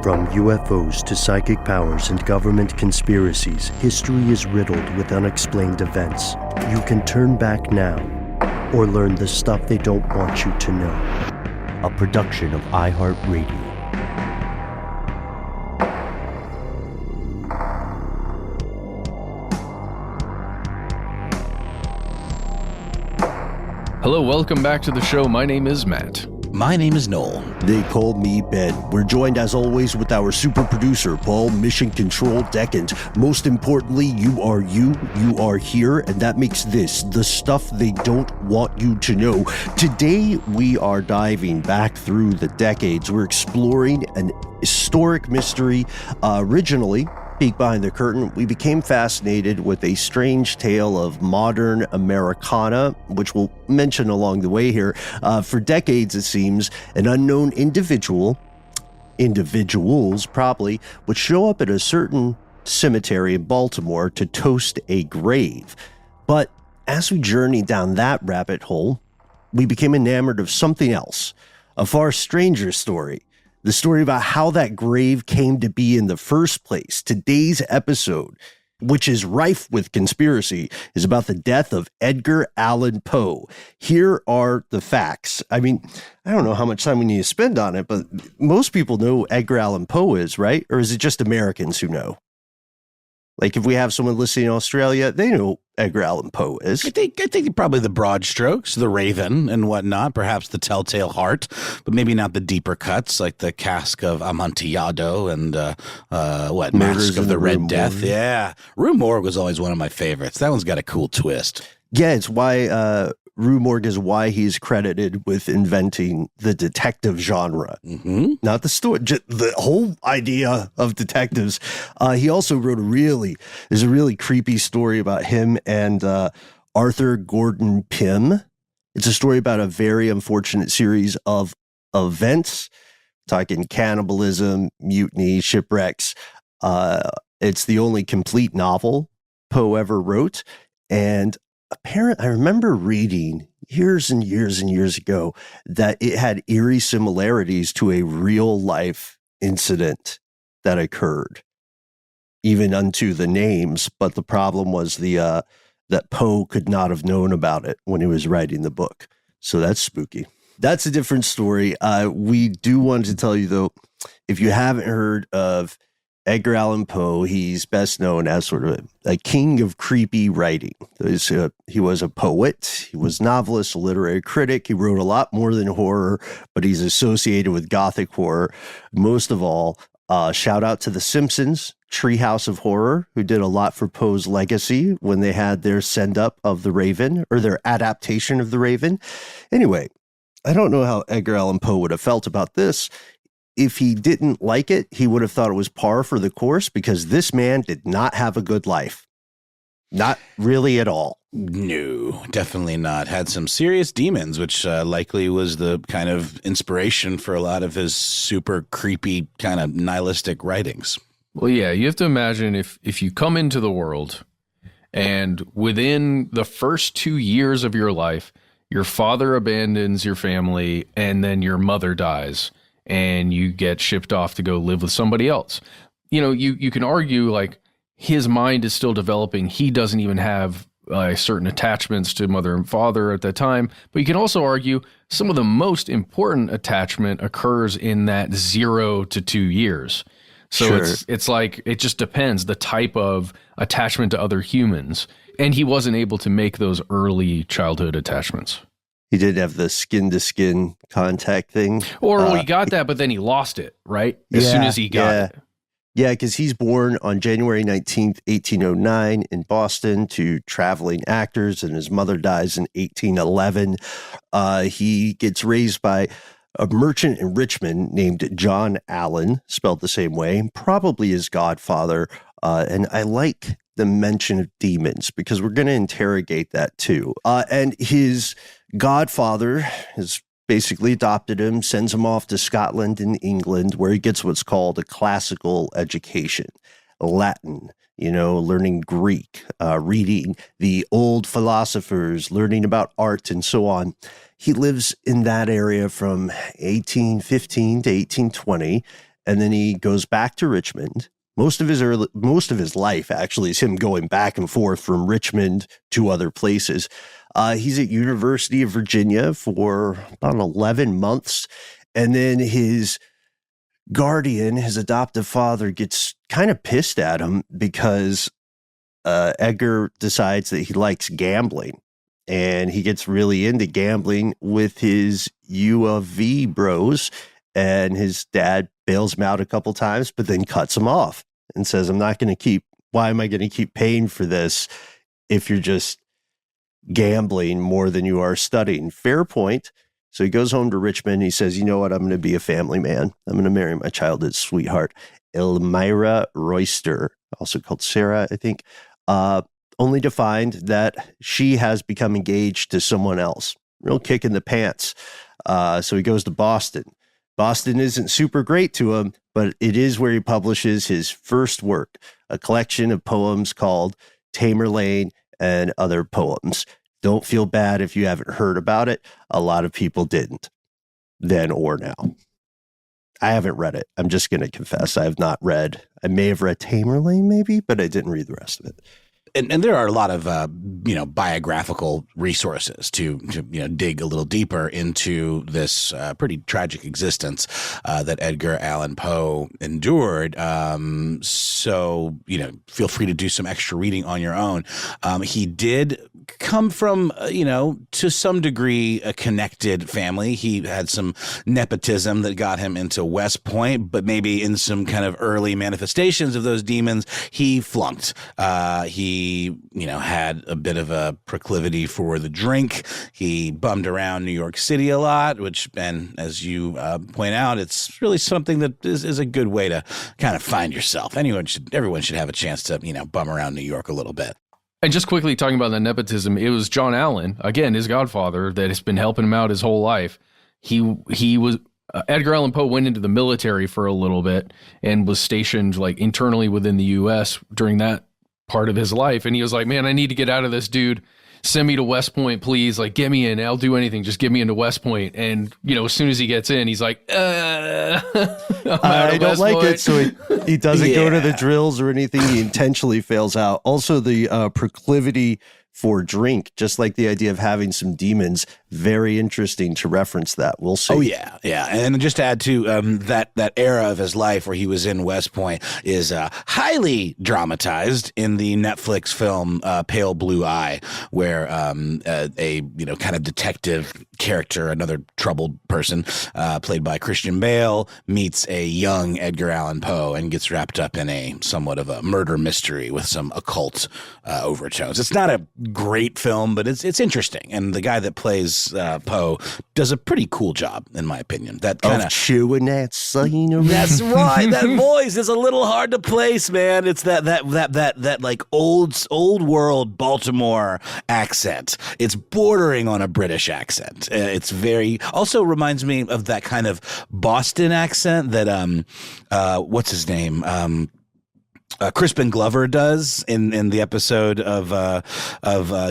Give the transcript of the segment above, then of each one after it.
From UFOs to psychic powers and government conspiracies, history is riddled with unexplained events. You can turn back now or learn the stuff they don't want you to know. A production of iHeartRadio. Hello, welcome back to the show. My name is Matt. My name is Noel. They call me Ben. We're joined as always with our super producer, Paul Mission Control Deckant. Most importantly, you are here, and that makes this the stuff they don't want you to know. Today, we are diving back through the decades. We're exploring an historic mystery. Originally, peek behind the curtain, we became fascinated with a strange tale of modern Americana, which we'll mention along the way here. For decades, it seems, an unknown individuals probably, would show up at a certain cemetery in Baltimore to toast a grave. But as we journeyed down that rabbit hole, we became enamored of something else, a far stranger story. The story about how that grave came to be in the first place. Today's episode, which is rife with conspiracy, is about the death of Edgar Allan Poe. Here are the facts. I mean, I don't know how much time we need to spend on it, but most people know who Edgar Allan Poe is, right? Or is it just Americans who know? Like if we have someone listening in Australia, they know who Edgar Allan Poe is. I think probably the broad strokes, the Raven and whatnot, perhaps the Telltale Heart, but maybe not the deeper cuts like the Cask of Amontillado and Mask of the Red Death. Yeah, Rue Morgue was always one of my favorites. That one's got a cool twist. Yeah, it's why Rue Morgue is why he's credited with inventing the detective genre. Mm-hmm. Not the story, just the whole idea of detectives. He also wrote there's a really creepy story about him and Arthur Gordon Pym. It's a story about a very unfortunate series of events, talking cannibalism, mutiny, shipwrecks. It's the only complete novel Poe ever wrote. And I remember reading years and years and years ago that it had eerie similarities to a real life incident that occurred, even unto the names. But the problem was that Poe could not have known about it when he was writing the book. So that's spooky. That's a different story. We do want to tell you, though, if you haven't heard of Edgar Allan Poe, he's best known as sort of a king of creepy writing. He was a poet, he was a novelist, a literary critic. He wrote a lot more than horror, but he's associated with Gothic horror. Most of all, shout out to The Simpsons, Treehouse of Horror, who did a lot for Poe's legacy when they had their send-up of The Raven, or their adaptation of The Raven. Anyway, I don't know how Edgar Allan Poe would have felt about this. If he didn't like it, he would have thought it was par for the course, because this man did not have a good life. Not really at all. No, definitely not. Had some serious demons, which likely was the kind of inspiration for a lot of his super creepy kind of nihilistic writings. Well, yeah, you have to imagine if you come into the world and within the first 2 years of your life, your father abandons your family and then your mother dies, and you get shipped off to go live with somebody else. You know, you can argue like his mind is still developing. He doesn't even have certain attachments to mother and father at that time. But you can also argue some of the most important attachment occurs in that 0 to 2 years. So Sure. it's like, it just depends the type of attachment to other humans. And he wasn't able to make those early childhood attachments. He did have the skin-to-skin contact thing. Or he got that, but then he lost it, right? As soon as he got it. Yeah, because he's born on January 19th, 1809 in Boston to traveling actors, and his mother dies in 1811. He gets raised by a merchant in Richmond named John Allen, spelled the same way, probably his godfather. And I like the mention of demons because we're going to interrogate that too. And his godfather has basically adopted him, sends him off to Scotland and England, where he gets what's called a classical education, Latin, learning Greek, reading the old philosophers, learning about art and so on. He lives in that area from 1815 to 1820. and then he goes back to Richmond. Most of his life actually is him going back and forth from Richmond to other places. He's at University of Virginia for about 11 months. And then his guardian, his adoptive father, gets kind of pissed at him because Edgar decides that he likes gambling. And he gets really into gambling with his U of V bros. And his dad bails him out a couple times, but then cuts him off and says, why am I going to keep paying for this if you're just gambling more than you are studying? Fair point. So he goes home to Richmond. He says, you know what? I'm going to be a family man. I'm going to marry my childhood sweetheart, Elmira Royster, also called Sarah, I think, only to find that she has become engaged to someone else. Real kick in the pants. So he goes to Boston. Boston isn't super great to him, but it is where he publishes his first work, a collection of poems called Tamerlane and Other Poems. Don't feel bad if you haven't heard about it. A lot of people didn't, then or now. I haven't read it. I'm just going to confess. I may have read Tamerlane maybe, but I didn't read the rest of it. And there are a lot of biographical resources to dig a little deeper into this pretty tragic existence that Edgar Allan Poe endured. So feel free to do some extra reading on your own. He did come from to some degree a connected family. He had some nepotism that got him into West Point, but maybe in some kind of early manifestations of those demons, he flunked. He had a bit of a proclivity for the drink. He bummed around New York City a lot, and as you point out, it's really something that is a good way to kind of find yourself. Everyone should have a chance to, bum around New York a little bit. And just quickly talking about the nepotism, it was John Allan, again, his godfather, that has been helping him out his whole life. He was Edgar Allan Poe went into the military for a little bit and was stationed internally within the U.S. during that part of his life, and he was like, man, I need to get out of this, dude. Send me to West Point, please. Get me in. I'll do anything. Just get me into West Point. And as soon as he gets in, he's like, I don't like it. So he doesn't go to the drills or anything. He intentionally fails out. Also, the proclivity for drink, just like the idea of having some demons, very interesting to reference that. We'll see. Oh, yeah. Yeah. And just to add to that era of his life where he was in West Point is highly dramatized in the Netflix film Pale Blue Eye, where a kind of detective character, another troubled person played by Christian Bale, meets a young Edgar Allan Poe and gets wrapped up in a somewhat of a murder mystery with some occult overtones. It's not a great film, but it's interesting. And the guy that plays Poe does a pretty cool job, in my opinion. That kind of chewing that scene around. That's right. That voice is a little hard to place, man. It's that old world Baltimore accent. It's bordering on a British accent. It's very also reminds me of that kind of Boston accent that what's his name? Crispin Glover does in the episode of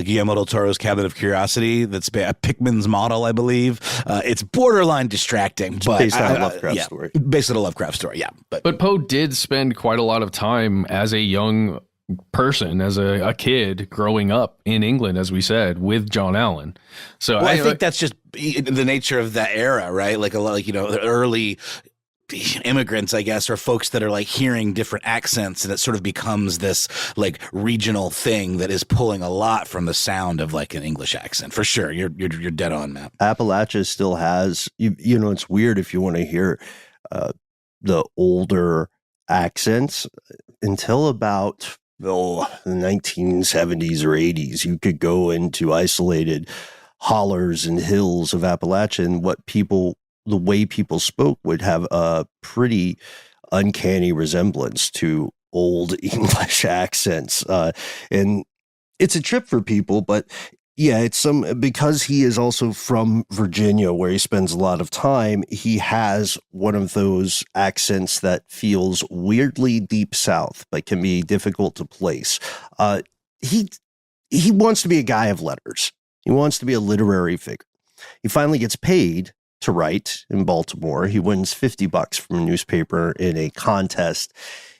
Guillermo del Toro's Cabinet of Curiosity. That's a Pickman's Model, I believe. It's borderline distracting, but based on a Lovecraft story. Based on a Lovecraft story, yeah. But Poe did spend quite a lot of time as a young person, as a kid growing up in England, as we said, with John Allan. So I think that's just the nature of that era, right? The early immigrants, I guess, or folks that are hearing different accents, and it sort of becomes this regional thing that is pulling a lot from the sound of an English accent. For sure, you're dead on, Matt. Appalachia still has it's weird if you want to hear the older accents until about the 1970s or 80s. You could go into isolated hollers and hills of Appalachia, and the way people spoke would have a pretty uncanny resemblance to old English accents. And it's a trip for people, but yeah, because he is also from Virginia, where he spends a lot of time, he has one of those accents that feels weirdly deep South, but can be difficult to place. He wants to be a guy of letters. He wants to be a literary figure. He finally gets paid to write in Baltimore. He wins $50 from a newspaper in a contest.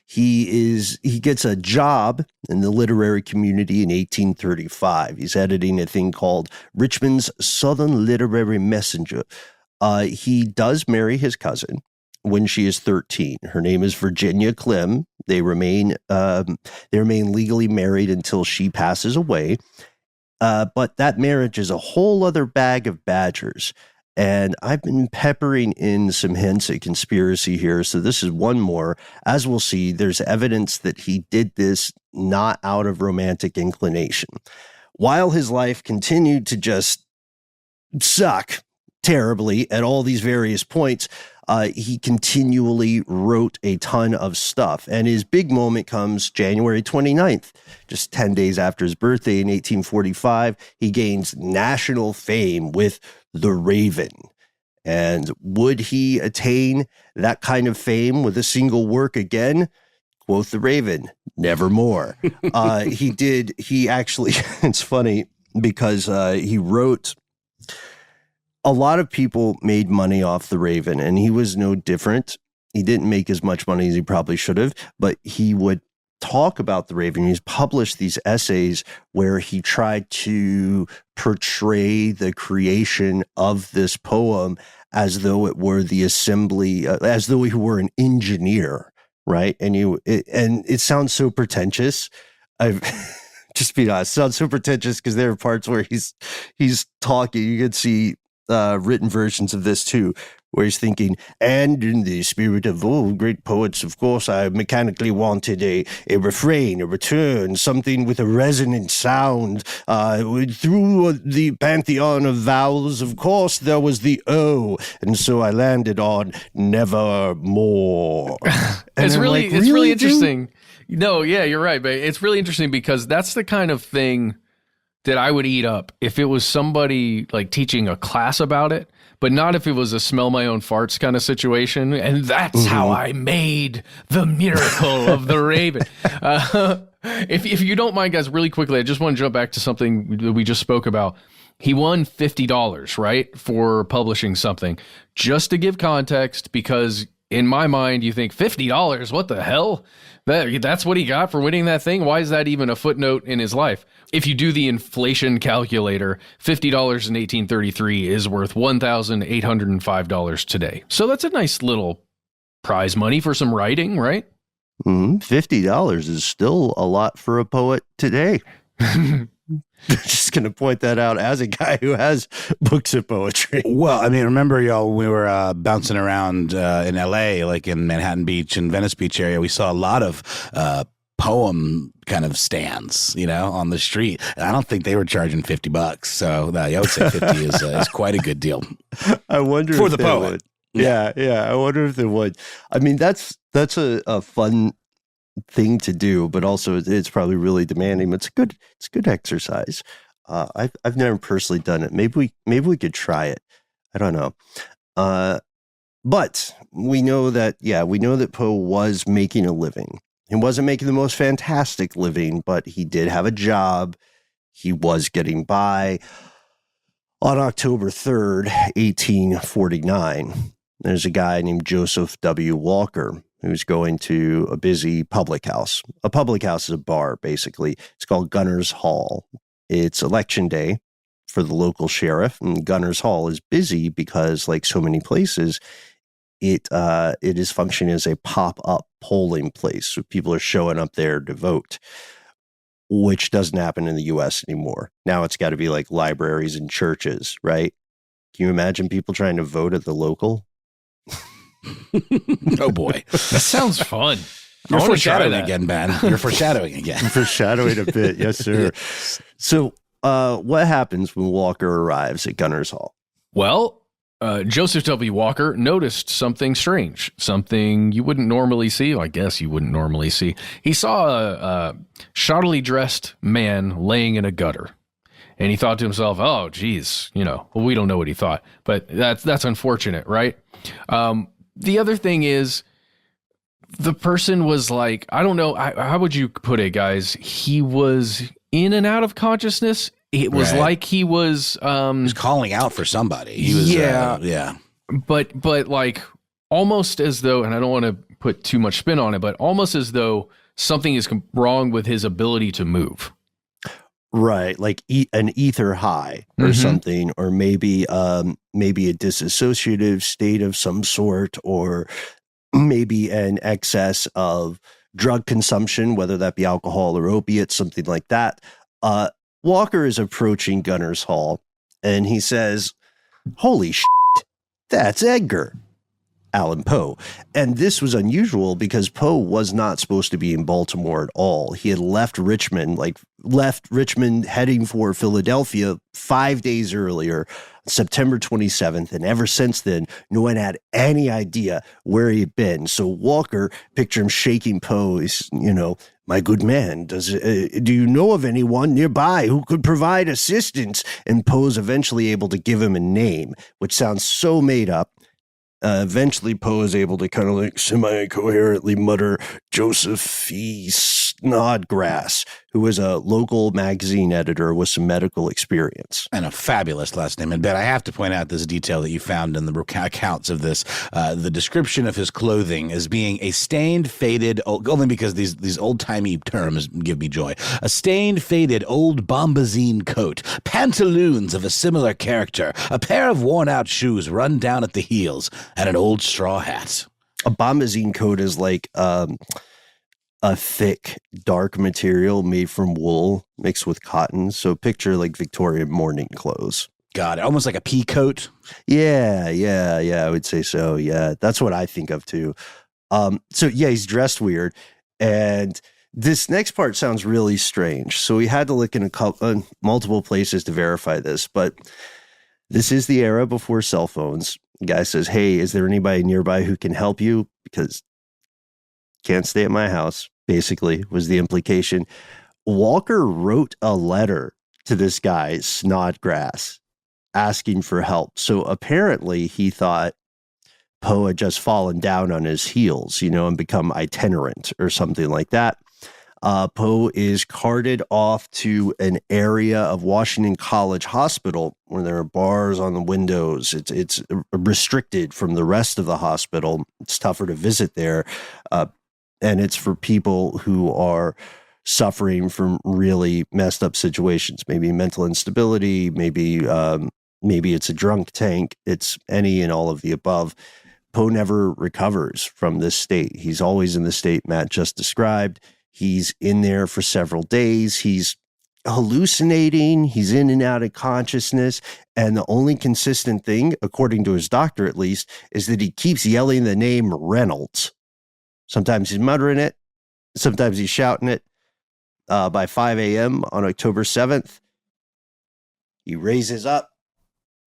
He gets a job in the literary community in 1835. He's editing a thing called Richmond's Southern Literary Messenger. He does marry his cousin when she is 13. Her name is Virginia Clem. They remain legally married until she passes away. But that marriage is a whole other bag of badgers. And I've been peppering in some hints at conspiracy here. So this is one more. As we'll see, there's evidence that he did this not out of romantic inclination. While his life continued to just suck terribly at all these various points, he continually wrote a ton of stuff. And his big moment comes January 29th, just 10 days after his birthday in 1845. He gains national fame with The Raven. And would he attain that kind of fame with a single work again? Quoth The Raven, nevermore. He actually, it's funny because he wrote, a lot of people made money off The Raven, and he was no different. He didn't make as much money as he probably should have, but he would talk about The Raven. He's published these essays where he tried to portray the creation of this poem as though it were the assembly, as though he were an engineer, right? And it sounds so pretentious. I've just be honest, it sounds so pretentious because there are parts where he's talking. You can see written versions of this too, where he's thinking, and in the spirit of all great poets, of course, I mechanically wanted a refrain, a return, something with a resonant sound. Through the pantheon of vowels, of course, there was the O, and so I landed on nevermore. It's really interesting. No, yeah, you're right, but it's really interesting because that's the kind of thing that I would eat up if it was somebody like teaching a class about it, but not if it was a smell my own farts kind of situation. And that's how I made the miracle of The Raven. If you don't mind, guys, really quickly, I just want to jump back to something that we just spoke about. He won $50, right, for publishing something. Just to give context, because in my mind, you think $50, what the hell? That's what he got for winning that thing? Why is that even a footnote in his life? If you do the inflation calculator, $50 in 1833 is worth $1,805 today. So that's a nice little prize money for some writing, right? $50 is still a lot for a poet today. Just going to point that out as a guy who has books of poetry. Well, I mean, remember, y'all, we were bouncing around in L.A., like in Manhattan Beach and Venice Beach area. We saw a lot of poem kind of stands, on the street. And I don't think they were charging $50. So I would say 50 is quite a good deal. I wonder for if the they poet. Would. Yeah. I wonder if they would. I mean, that's a fun thing to do, but also it's probably really demanding. But it's good exercise. I've never personally done it. Maybe we could try it. I don't know. But we know that Poe was making a living. He wasn't making the most fantastic living, but he did have a job. He was getting by. On October 3rd, 1849, there's a guy named Joseph W. Walker who's going to a busy public house. A public house is a bar, basically. It's called Gunner's Hall. It's election day for the local sheriff, and Gunner's Hall is busy because, like so many places, it is functioning as a pop-up polling place. So people are showing up there to vote, which doesn't happen in the U.S. anymore. Now it's got to be like libraries and churches, right? Can you imagine people trying to vote at the local? Oh boy, that sounds fun. You're foreshadowing again, Ben. You're foreshadowing again. Foreshadowing a bit, yes, sir. So, what happens when Walker arrives at Gunner's Hall? Well, Joseph W. Walker noticed something strange, something you wouldn't normally see. Well, I guess you wouldn't normally see. He saw a shoddily dressed man laying in a gutter. And he thought to himself, oh, geez, well, we don't know what he thought, but that's unfortunate, right? The other thing is, the person was like, I don't know, how would you put it, guys? He was in and out of consciousness. It was like he was calling out for somebody. He was, but like almost as though, and I don't want to put too much spin on it, but almost as though something is wrong with his ability to move. Right, like an ether high or something, or maybe a dissociative state of some sort, or maybe an excess of drug consumption, whether that be alcohol or opiates, something like that. Walker is approaching Gunner's Hall, and he says, "Holy shit, that's Edgar Allan Poe." And this was unusual because Poe was not supposed to be in Baltimore at all. He had left Richmond heading for Philadelphia 5 days earlier, September 27th. And ever since then, no one had any idea where he'd been. So Walker, picture him shaking Poe, is, "My good man, do you know of anyone nearby who could provide assistance?" And Poe's eventually able to give him a name, which sounds so made up. Eventually, Poe is able to kind of like semi-coherently mutter Joseph E. Snodgrass, who is a local magazine editor with some medical experience. And a fabulous last name. And Ben, I have to point out this detail that you found in the accounts of this. The description of his clothing as being a stained, faded, only because these old-timey terms give me joy, a stained, faded old bombazine coat, pantaloons of a similar character, a pair of worn-out shoes run down at the heels, and an old straw hat. A bombazine coat is like a thick, dark material made from wool mixed with cotton. So picture like Victorian morning clothes. Got it. Almost like a pea coat. Yeah, I would say so. Yeah, that's what I think of too. So yeah, he's dressed weird. And this next part sounds really strange. So we had to look in multiple places to verify this, but this is the era before cell phones. The guy says, "Hey, is there anybody nearby who can help you? Because can't stay at my house," basically was the implication. Walker wrote a letter to this guy, Snodgrass, asking for help. So apparently he thought Poe had just fallen down on his heels, and become itinerant or something like that. Poe is carted off to an area of Washington College Hospital where there are bars on the windows. It's restricted from the rest of the hospital. It's tougher to visit there. And it's for people who are suffering from really messed up situations, maybe mental instability, maybe it's a drunk tank. It's any and all of the above. Poe never recovers from this state. He's always in the state Matt just described. He's in there for several days. He's hallucinating. He's in and out of consciousness. And the only consistent thing, according to his doctor at least, is that he keeps yelling the name Reynolds. Sometimes he's muttering it. Sometimes he's shouting it. By 5 a.m. on October 7th, he raises up,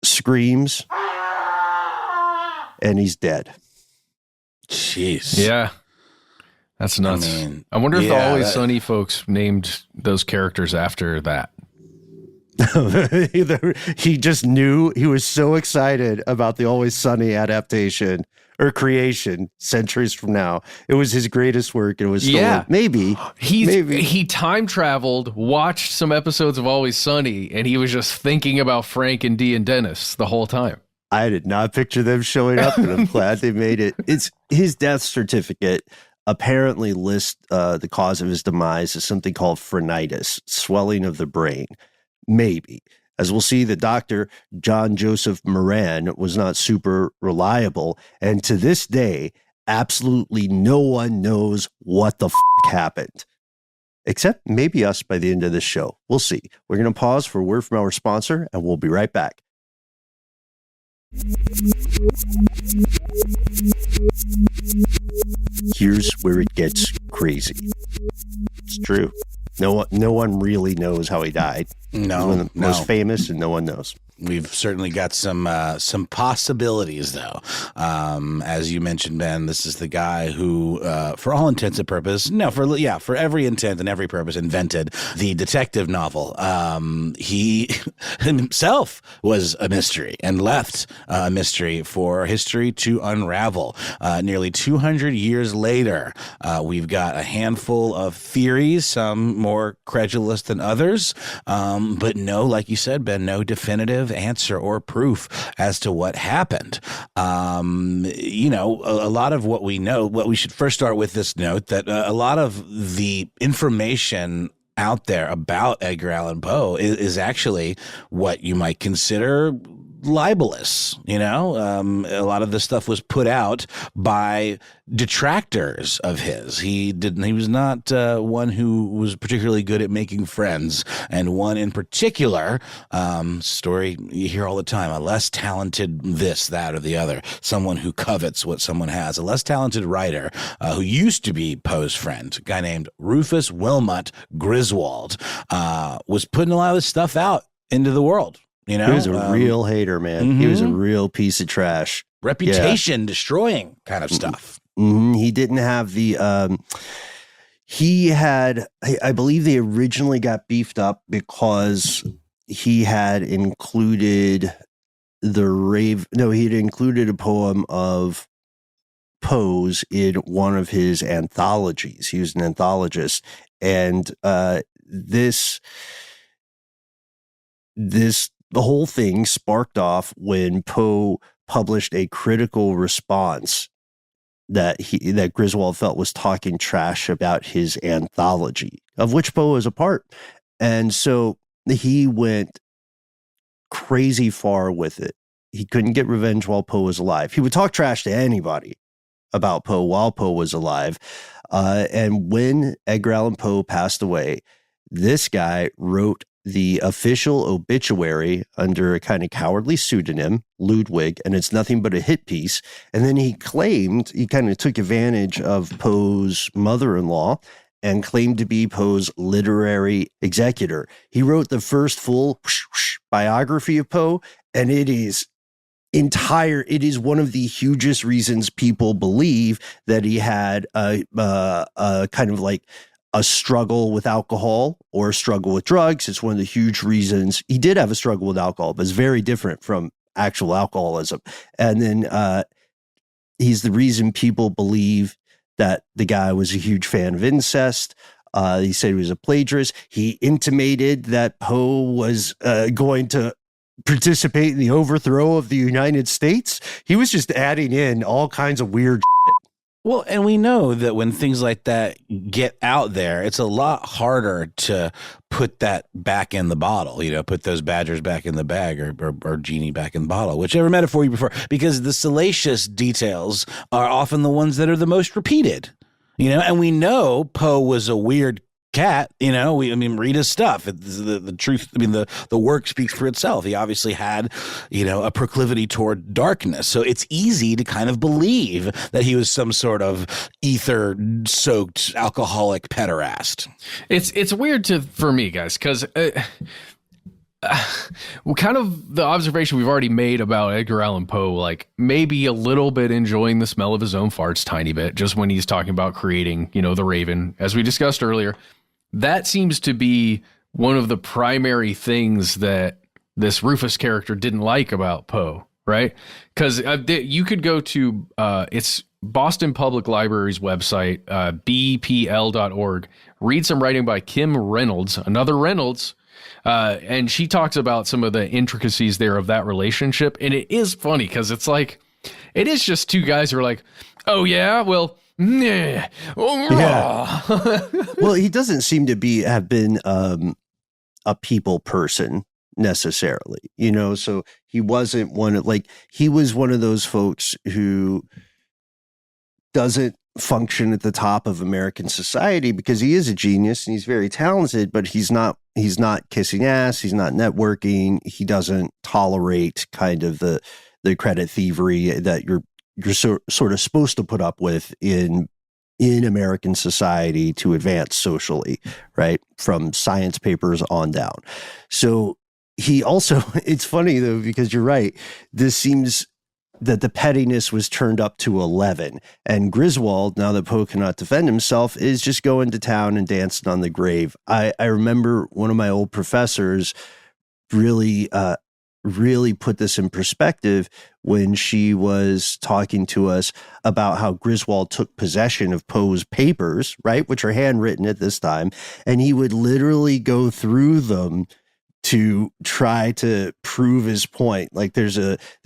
screams, and he's dead. Jeez. Yeah. That's nuts. I wonder if the Always Sunny folks named those characters after that. He just knew. He was so excited about the Always Sunny adaptation or creation centuries from now. It was his greatest work. It was stolen. Maybe he time traveled, watched some episodes of Always Sunny, and he was just thinking about Frank and Dee and Dennis the whole time. I did not picture them showing up, and I'm glad they made it. It's his death certificate apparently lists the cause of his demise as something called phrenitis, swelling of the brain. Maybe. As we'll see, the doctor, John Joseph Moran, was not super reliable. And to this day, absolutely no one knows what the happened. Except maybe us by the end of this show. We'll see. We're going to pause for a word from our sponsor, and we'll be right back. Here's where it gets crazy. It's true. No one really knows how he died. No, one of the most famous, and no one knows. We've certainly got some possibilities, though. As you mentioned, Ben, this is the guy who, for all intents and purposes, for every intent and every purpose, invented the detective novel. He himself was a mystery and left a mystery for history to unravel. Nearly 200 years later, we've got a handful of theories, some more credulous than others, but no, like you said, Ben, no definitive answer or proof as to what happened. You know, a lot of what we know, what we should first start with this note that a lot of the information out there about Edgar Allan Poe is actually what you might consider libelous. You know, a lot of this stuff was put out by detractors of his. He was not one who was particularly good at making friends. And one in particular, story you hear all the time, a less talented this, that, or the other, someone who covets what someone has, a less talented writer who used to be Poe's friend, a guy named Rufus Wilmot Griswold, was putting a lot of this stuff out into the world. You know, he was a real hater, man. Mm-hmm. He was a real piece of trash. Reputation destroying kind of stuff. Mm-hmm. He didn't have the, he had, I believe they originally got beefed up because he had included he'd included a poem of Poe's in one of his anthologies. He was an anthologist. And the whole thing sparked off when Poe published a critical response that Griswold felt was talking trash about his anthology, of which Poe was a part. And so he went crazy far with it. He couldn't get revenge while Poe was alive. He would talk trash to anybody about Poe while Poe was alive. And when Edgar Allan Poe passed away, this guy wrote the official obituary under a kind of cowardly pseudonym, Ludwig, and it's nothing but a hit piece. And then he kind of took advantage of Poe's mother-in-law and claimed to be Poe's literary executor. He wrote the first full biography of Poe, and it is one of the hugest reasons people believe that he had a kind of like a struggle with alcohol or a struggle with drugs. It's one of the huge reasons. He did have a struggle with alcohol, but it's very different from actual alcoholism. And then he's the reason people believe that the guy was a huge fan of incest. He said he was a plagiarist. He intimated that Poe was going to participate in the overthrow of the United States. He was just adding in all kinds of weird shit. Well, and we know that when things like that get out there, it's a lot harder to put that back in the bottle, you know, put those badgers back in the bag or genie back in the bottle, whichever metaphor you prefer, because the salacious details are often the ones that are the most repeated, you know, and we know Poe was a weird cat, you know, read his stuff. The truth, the work speaks for itself. He obviously had, you know, a proclivity toward darkness. So it's easy to kind of believe that he was some sort of ether-soaked alcoholic pederast. It's weird for me, guys, because kind of the observation we've already made about Edgar Allan Poe, like maybe a little bit enjoying the smell of his own farts, tiny bit, just when he's talking about creating, you know, the Raven, as we discussed earlier. That seems to be one of the primary things that this Rufus character didn't like about Poe, right? Because you could go to it's Boston Public Library's website, bpl.org, read some writing by Kim Reynolds, another Reynolds, and she talks about some of the intricacies there of that relationship. And it is funny because it's like, it is just two guys who are like, oh yeah, well, yeah. Well, he doesn't seem to have been a people person necessarily, you know, so he wasn't he was one of those folks who doesn't function at the top of American society because he is a genius and he's very talented, but he's not kissing ass, he's not networking, he doesn't tolerate kind of the credit thievery that you're sort of supposed to put up with in American society to advance socially, right? From science papers on down. So he also, it's funny though, because you're right. This seems that the pettiness was turned up to 11, and Griswold, now that Poe cannot defend himself, is just going to town and dancing on the grave. I remember one of my old professors really put this in perspective when she was talking to us about how Griswold took possession of Poe's papers, right, which are handwritten at this time, and he would literally go through them to try to prove his point. Like there's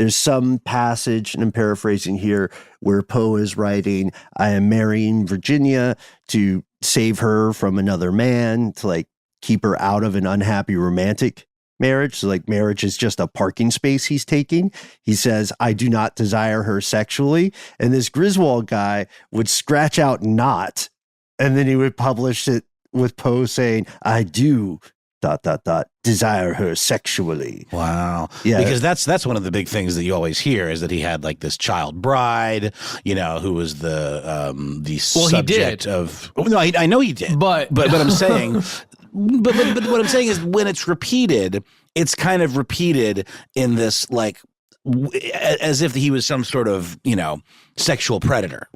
some passage, and I'm paraphrasing here, where Poe is writing, I am marrying Virginia to save her from another man, to like keep her out of an unhappy romantic marriage. So like marriage is just a parking space he's taking. He says, I do not desire her sexually. And this Griswold guy would scratch out not, and then he would publish it with Poe saying, I do ... desire her sexually. Wow. Yeah. Because that's one of the big things that you always hear is that he had like this child bride, who was the subject of. Oh, no, I know he did. But I'm saying, but what I'm saying is when it's repeated, it's kind of repeated in this like as if he was some sort of sexual predator.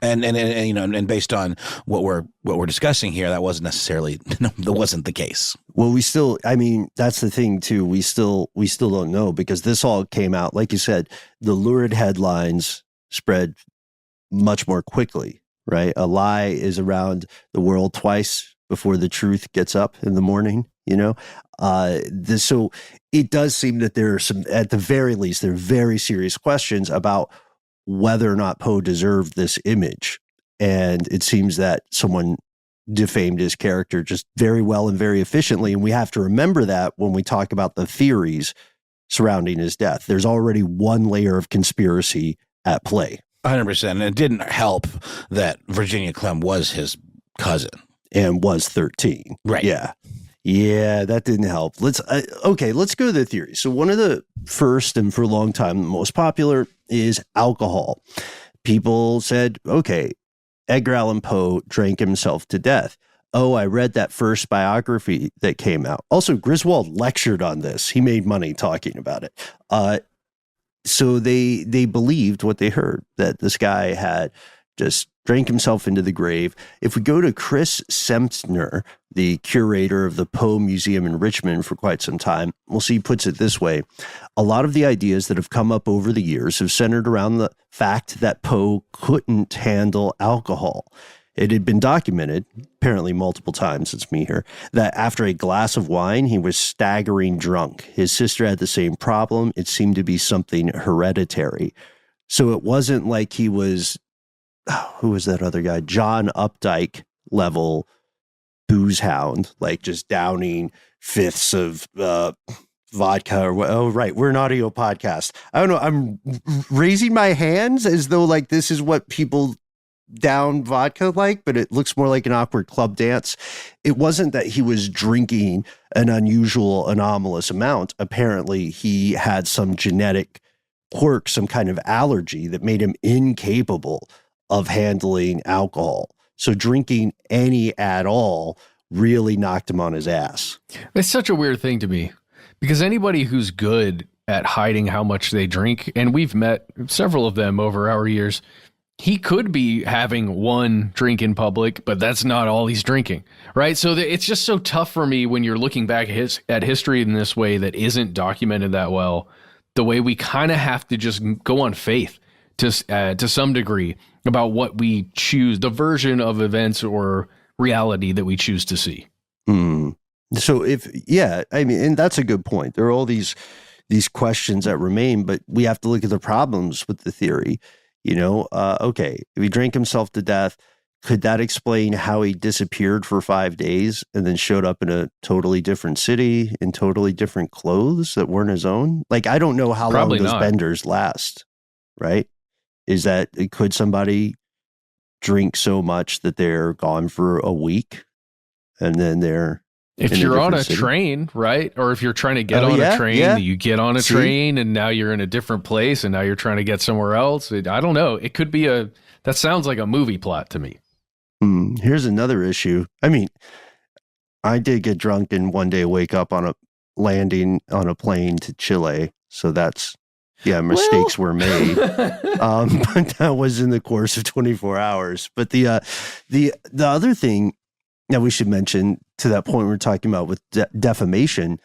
And based on what we're discussing here, that wasn't necessarily that wasn't the case. Well, that's the thing too. We still don't know, because this all came out, like you said, the lurid headlines spread much more quickly, right? A lie is around the world twice before the truth gets up in the morning, so it does seem that there are some, at the very least, there are very serious questions about whether or not Poe deserved this image. And it seems that someone defamed his character just very well and very efficiently. And we have to remember that when we talk about the theories surrounding his death. There's already one layer of conspiracy at play. 100%. And it didn't help that Virginia Clem was his cousin. And was 13. Right. Yeah. Yeah, that didn't help. Let's go to the theory. So one of the first and for a long time the most popular is alcohol. People said, okay, Edgar Allan Poe drank himself to death. Oh, I read that first biography that came out. Also, Griswold lectured on this. He made money talking about it. So they believed what they heard, that this guy had just drank himself into the grave. If we go to Chris Sempner, the curator of the Poe Museum in Richmond for quite some time, we'll see he puts it this way. A lot of the ideas that have come up over the years have centered around the fact that Poe couldn't handle alcohol. It had been documented, apparently multiple times, it's me here, that after a glass of wine, he was staggering drunk. His sister had the same problem. It seemed to be something hereditary. So it wasn't like he was, who was that other guy? John Updike level booze hound, like just downing fifths of vodka or what? Oh, right. We're an audio podcast. I don't know. I'm raising my hands as though like this is what people down vodka like, but it looks more like an awkward club dance. It wasn't that he was drinking an unusual, anomalous amount. Apparently, he had some genetic quirk, some kind of allergy that made him incapable of handling alcohol. So drinking any at all really knocked him on his ass. It's such a weird thing to me, because anybody who's good at hiding how much they drink, and we've met several of them over our years, he could be having one drink in public, but that's not all he's drinking, right? So it's just so tough for me when you're looking back at history in this way that isn't documented that well, the way we kind of have to just go on faith to some degree about what we choose, the version of events or reality that we choose to see. So and that's a good point. There are all these questions that remain, but we have to look at the problems with the theory. Okay, if he drank himself to death, could that explain how he disappeared for 5 days and then showed up in a totally different city in totally different clothes that weren't his own? Like, I don't know how Probably long those not. benders last, right? Could somebody drink so much that they're gone for a week and then they're if you're on a train, right? Or if you're trying to get on a train, you get on a train and now you're in a different place and now you're trying to get somewhere else. I don't know. It could be that sounds like a movie plot to me. Here's another issue. I mean, I did get drunk and one day wake up on a landing on a plane to Chile. So that's, mistakes were made. But that was in the course of 24 hours. But the other thing that we should mention to that point we were talking about with defamation,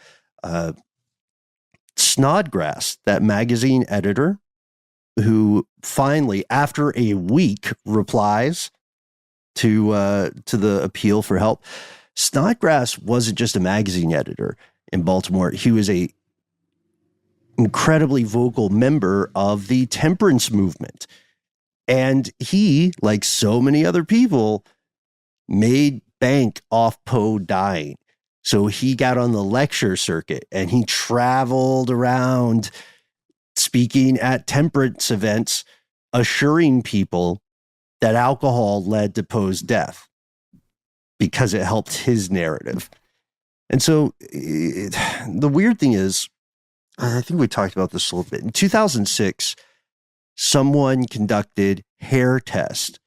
Snodgrass, that magazine editor who finally, after a week, replies to the appeal for help. Snodgrass wasn't just a magazine editor. in Baltimore. He was a incredibly vocal member of the temperance movement. And he, like so many other people, made bank off Poe dying. So he got on the lecture circuit and he traveled around speaking at temperance events, assuring people that alcohol led to Poe's death because it helped his narrative. And so the weird thing is, I think we talked about this a little bit. In 2006, someone conducted hair test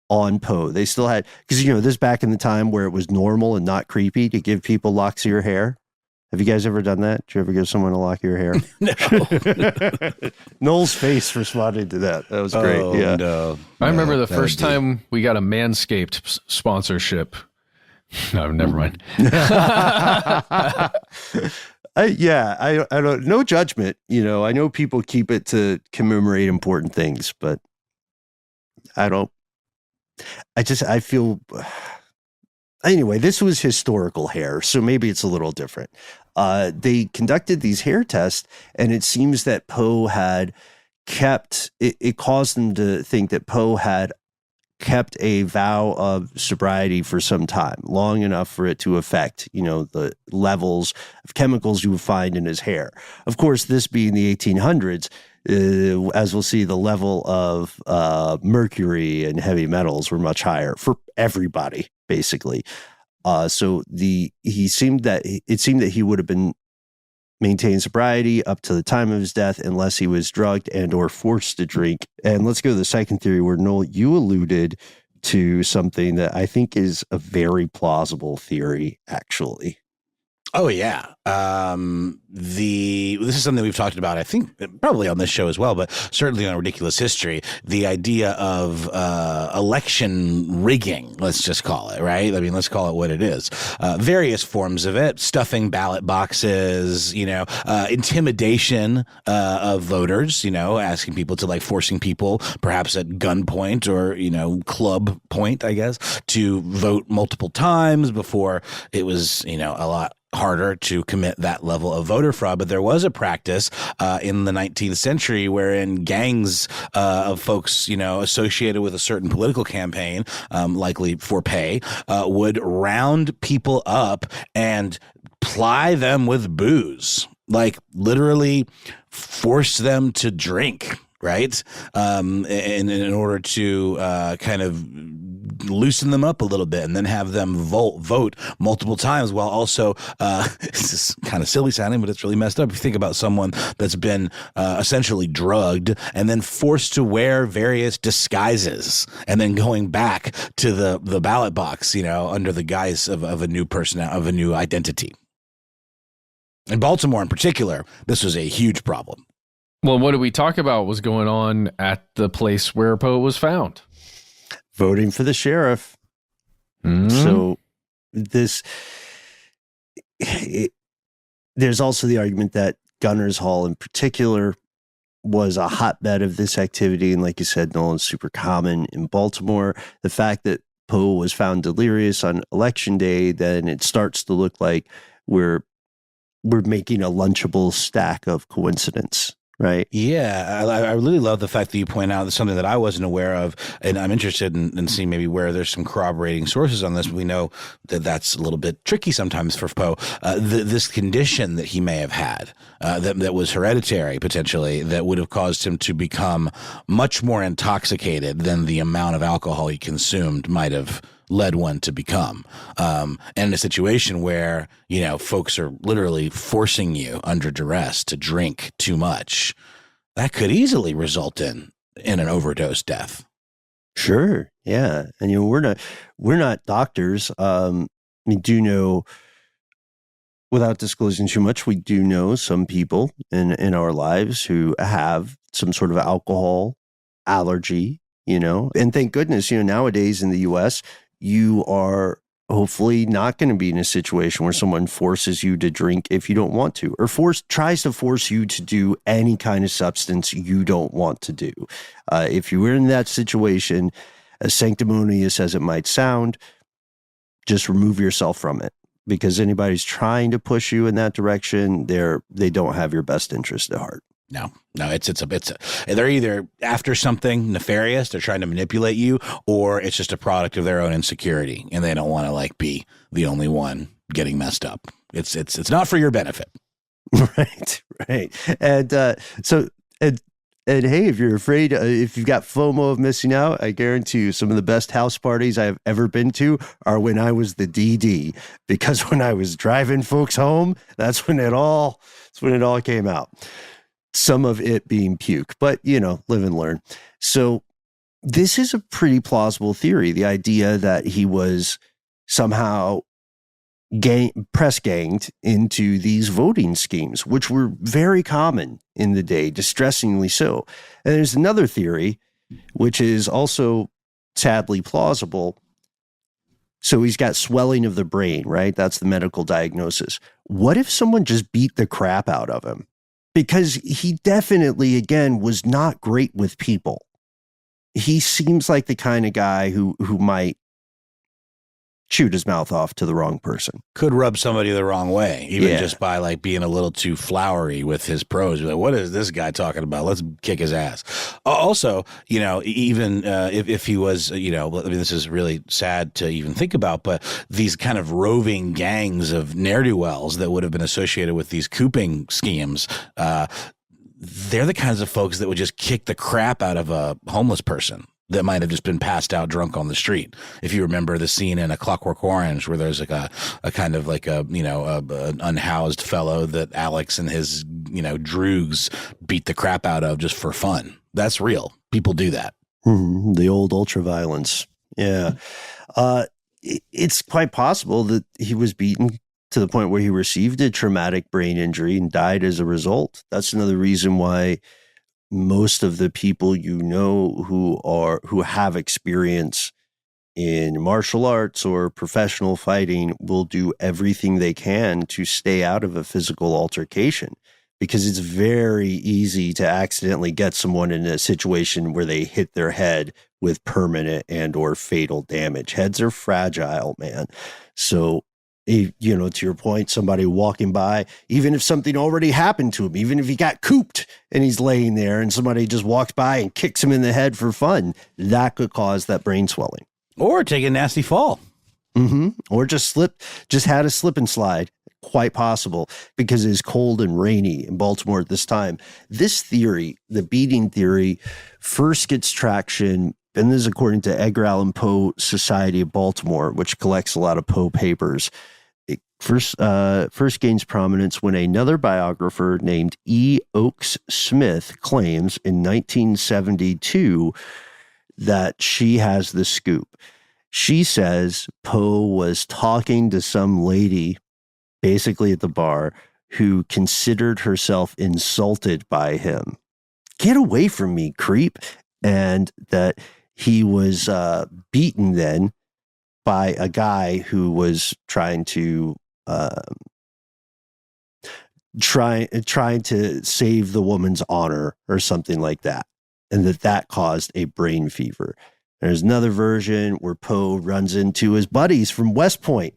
on Poe. They still had, because, this is back in the time where it was normal and not creepy to give people locks of your hair. Have you guys ever done that? Did you ever give someone a lock of your hair? No. Noel's face responded to that. That was great. Yeah. No. I remember the first time we got a Manscaped sponsorship. No, never mind. I don't, no judgment. I know people keep it to commemorate important things, but I feel, anyway, this was historical hair, so maybe it's a little different. They conducted these hair tests, and it seems that Poe had it caused them to think that Poe had kept a vow of sobriety for some time, long enough for it to affect, the levels of chemicals you would find in his hair. Of course, this being the 1800s, as we'll see, the level of mercury and heavy metals were much higher for everybody, basically. So it seemed that he would have been maintaining sobriety up to the time of his death unless he was drugged and or forced to drink. And let's go to the second theory where, Noel, you alluded to something that I think is a very plausible theory, actually. Oh, yeah. This is something we've talked about, I think, probably on this show as well, but certainly on Ridiculous History, the idea of election rigging, let's just call it, right? I mean, let's call it what it is. Various forms of it, stuffing ballot boxes, intimidation of voters, asking people to, forcing people perhaps at gunpoint or, club point, I guess, to vote multiple times before it was, a lot harder to commit that level of voter fraud. But there was a practice in the 19th century wherein gangs of folks, associated with a certain political campaign, likely for pay, would round people up and ply them with booze, literally force them to drink. Right. In order to kind of loosen them up a little bit and then have them vote multiple times while also this is kind of silly sounding, but it's really messed up. If you think about someone that's been essentially drugged and then forced to wear various disguises and then going back to the ballot box, under the guise of a new person, of a new identity. In Baltimore in particular, this was a huge problem. Well, what did we talk about was going on at the place where Poe was found? Voting for the sheriff. Mm-hmm. So there's also the argument that Gunner's Hall in particular was a hotbed of this activity. And like you said, Nolan's super common in Baltimore. The fact that Poe was found delirious on election day, then it starts to look like we're making a lunchable stack of coincidence. Right. Yeah, I really love the fact that you point out something that I wasn't aware of, and I'm interested in seeing maybe where there's some corroborating sources on this. We know that that's a little bit tricky sometimes for Poe. This condition that he may have had that was hereditary potentially, that would have caused him to become much more intoxicated than the amount of alcohol he consumed might have led one to become. And in a situation where, folks are literally forcing you under duress to drink too much, that could easily result in an overdose death. Sure. Yeah. And, we're not doctors. We do know, without disclosing too much, we do know some people in our lives who have some sort of alcohol allergy, and thank goodness, nowadays in the US, you are hopefully not going to be in a situation where someone forces you to drink if you don't want to, or tries to force you to do any kind of substance you don't want to do. If you were in that situation, as sanctimonious as it might sound, just remove yourself from it. because anybody's trying to push you in that direction, they don't have your best interest at heart. No, they're either after something nefarious, they're trying to manipulate you, or it's just a product of their own insecurity, and they don't want to like be the only one getting messed up. It's not for your benefit. Right. And hey, if you're afraid, if you've got FOMO of missing out, I guarantee you some of the best house parties I've ever been to are when I was the DD, because when I was driving folks home, that's when it all came out. Some of it being puke, but live and learn. So this is a pretty plausible theory. The idea that he was somehow press ganged into these voting schemes, which were very common in the day, distressingly so. And there's another theory, which is also sadly plausible. So he's got swelling of the brain, right? That's the medical diagnosis. What if someone just beat the crap out of him? Because he definitely, again, was not great with people. He seems like the kind of guy who might shoot his mouth off to the wrong person. Could rub somebody the wrong way, even just by like being a little too flowery with his prose. Like, what is this guy talking about? Let's kick his ass. Also, even if he was, I mean, this is really sad to even think about, but these kind of roving gangs of ne'er-do-wells that would have been associated with these cooping schemes, they're the kinds of folks that would just kick the crap out of a homeless person that might have just been passed out drunk on the street. If you remember the scene in A Clockwork Orange where there's like a kind of like an unhoused fellow that Alex and his, droogs beat the crap out of just for fun. That's real. People do that. Mm-hmm. The old ultra violence. Yeah. It's quite possible that he was beaten to the point where he received a traumatic brain injury and died as a result. That's another reason why most of the people who have experience in martial arts or professional fighting will do everything they can to stay out of a physical altercation, because it's very easy to accidentally get someone in a situation where they hit their head with permanent and or fatal damage. Heads are fragile, man. So to your point, somebody walking by, even if something already happened to him, even if he got cooped and he's laying there and somebody just walks by and kicks him in the head for fun, that could cause that brain swelling. Or take a nasty fall. Mm-hmm. Or just had a slip and slide. Quite possible, because it's cold and rainy in Baltimore at this time. This theory, the beating theory, first gets traction, and this is according to Edgar Allan Poe Society of Baltimore, which collects a lot of Poe papers. It first gains prominence when another biographer named E. Oakes Smith claims in 1972 that she has the scoop. She says Poe was talking to some lady, basically at the bar, who considered herself insulted by him. Get away from me, creep. And that he was beaten then by a guy who was trying to save the woman's honor or something like that, and that caused a brain fever. There's another version where Poe runs into his buddies from West Point,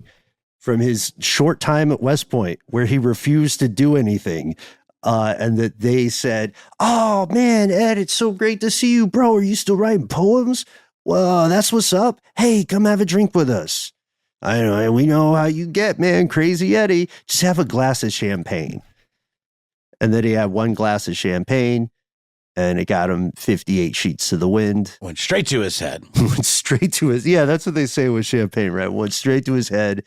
from his short time at West Point, where he refused to do anything. And that they said, "Oh man, Ed, it's so great to see you, bro. Are you still writing poems? Well, that's what's up. Hey, come have a drink with us. I know, we know how you get, man. Crazy Eddie. Just have a glass of champagne." And then he had one glass of champagne, and it got him 58 sheets to the wind. Went straight to his head. Went straight to his, yeah, that's what they say with champagne, right? Went straight to his head,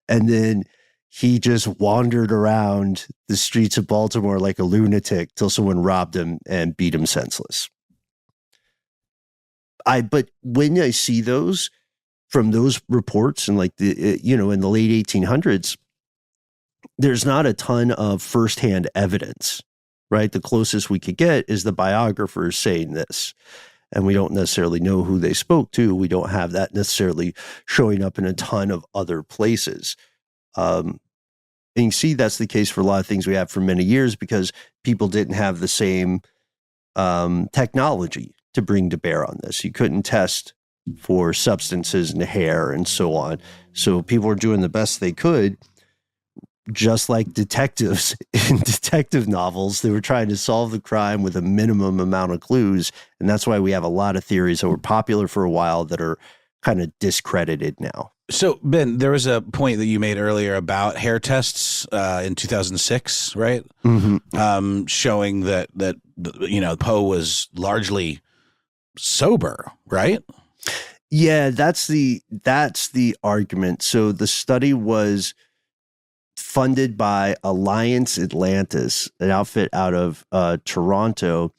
and then he just wandered around the streets of Baltimore like a lunatic till someone robbed him and beat him senseless. But when I see those from those reports and like in the late 1800s, there's not a ton of firsthand evidence, right? The closest we could get is the biographers saying this, and we don't necessarily know who they spoke to. We don't have that necessarily showing up in a ton of other places. And you see that's the case for a lot of things we have for many years, because people didn't have the same technology to bring to bear on this. You couldn't test for substances in hair and so on. So people were doing the best they could, just like detectives in detective novels. They were trying to solve the crime with a minimum amount of clues. And that's why we have a lot of theories that were popular for a while that are kind of discredited now. So, Ben, there was a point that you made earlier about hair tests in 2006, right? Mm-hmm. Showing that Poe was largely sober, right? Yeah, that's the argument. So the study was funded by Alliance Atlantis, an outfit out of Toronto,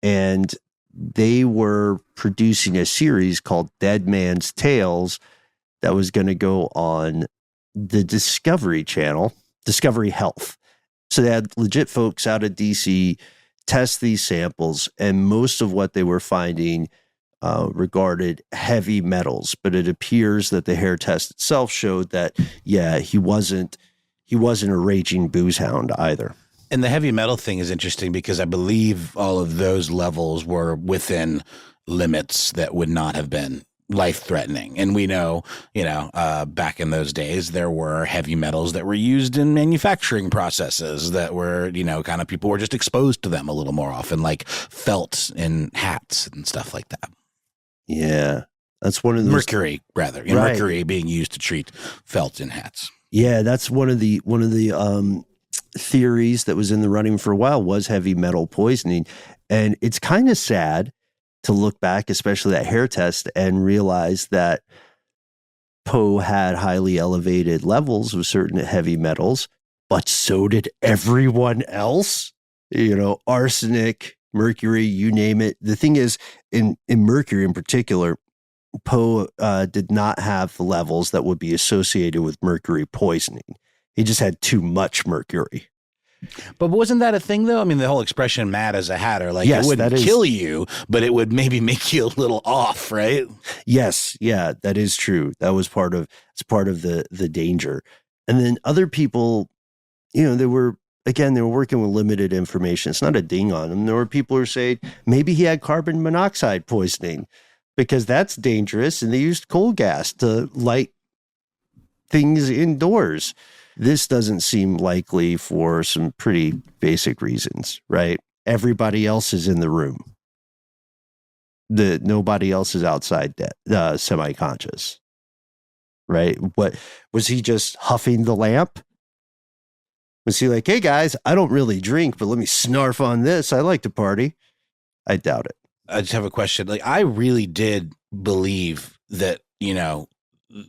and they were producing a series called Dead Man's Tales that was going to go on the Discovery Channel, Discovery Health. So they had legit folks out of DC test these samples, and most of what they were finding regarded heavy metals. But it appears that the hair test itself showed that, yeah, he wasn't a raging booze hound either. And the heavy metal thing is interesting because I believe all of those levels were within limits that would not have been life-threatening. And we know, back in those days, there were heavy metals that were used in manufacturing processes that were, kind of people were just exposed to them a little more often, like felt in hats and stuff like that. Yeah, that's one of those. Mercury, rather. Right. Mercury being used to treat felt in hats. Yeah, that's one of the theories that was in the running for a while was heavy metal poisoning. And it's kind of sad to look back, especially that hair test, and realize that Poe had highly elevated levels of certain heavy metals, but so did everyone else. Arsenic, mercury, you name it. The thing is, in mercury in particular, Poe did not have the levels that would be associated with mercury poisoning. He just had too much mercury. But wasn't that a thing, though? I mean, the whole expression "mad as a hatter," like yes, it wouldn't kill you, but it would maybe make you a little off, right? Yes, yeah, that is true. That was part of the danger. And then other people, they were working with limited information. It's not a ding on them. There were people who were saying maybe he had carbon monoxide poisoning because that's dangerous, and they used coal gas to light things indoors. This doesn't seem likely for some pretty basic reasons, right? Everybody else is in the room. Nobody else is outside semi-conscious, right? What was he just huffing the lamp? Was he like, hey guys, I don't really drink, but let me snarf on this. I like to party. I doubt it. I just have a question. Like, I really did believe that,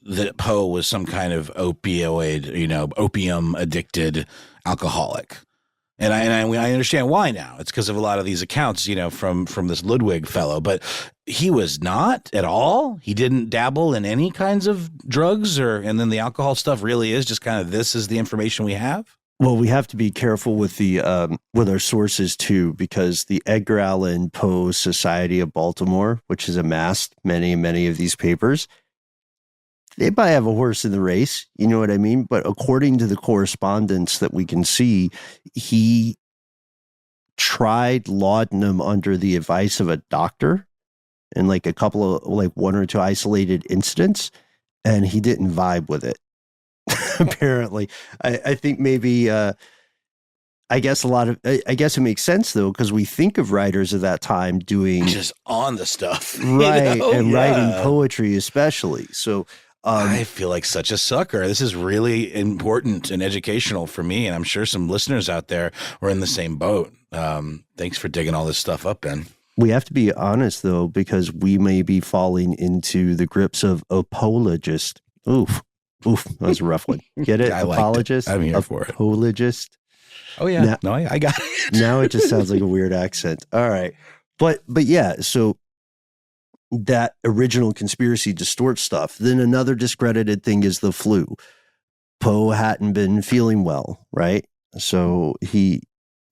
that Poe was some kind of opium addicted alcoholic. And I understand why now. It's because of a lot of these accounts, from this Ludwig fellow, but he was not at all. He didn't dabble in any kinds of drugs and then the alcohol stuff really is just kind of, this is the information we have. Well, we have to be careful with with our sources too, because the Edgar Allan Poe Society of Baltimore, which has amassed many of these papers, they might have a horse in the race, you know what I mean? But according to the correspondence that we can see, he tried laudanum under the advice of a doctor in like a couple of one or two isolated incidents, and he didn't vibe with it. Apparently, I think maybe, I guess it makes sense though, because we think of writers of that time doing just on the stuff, right? And writing poetry, especially. So, I feel like such a sucker. This is really important and educational for me. And I'm sure some listeners out there were in the same boat. Thanks for digging all this stuff up, Ben. We have to be honest though, because we may be falling into the grips of apologist. Oof, that was a rough one. Get it? Apologist? I'm here for it. Apologist. Oh yeah. I got it. Now it just sounds like a weird accent. All right. But yeah, so that original conspiracy distorts stuff. Then another discredited thing is the flu. Poe hadn't been feeling well, right? So we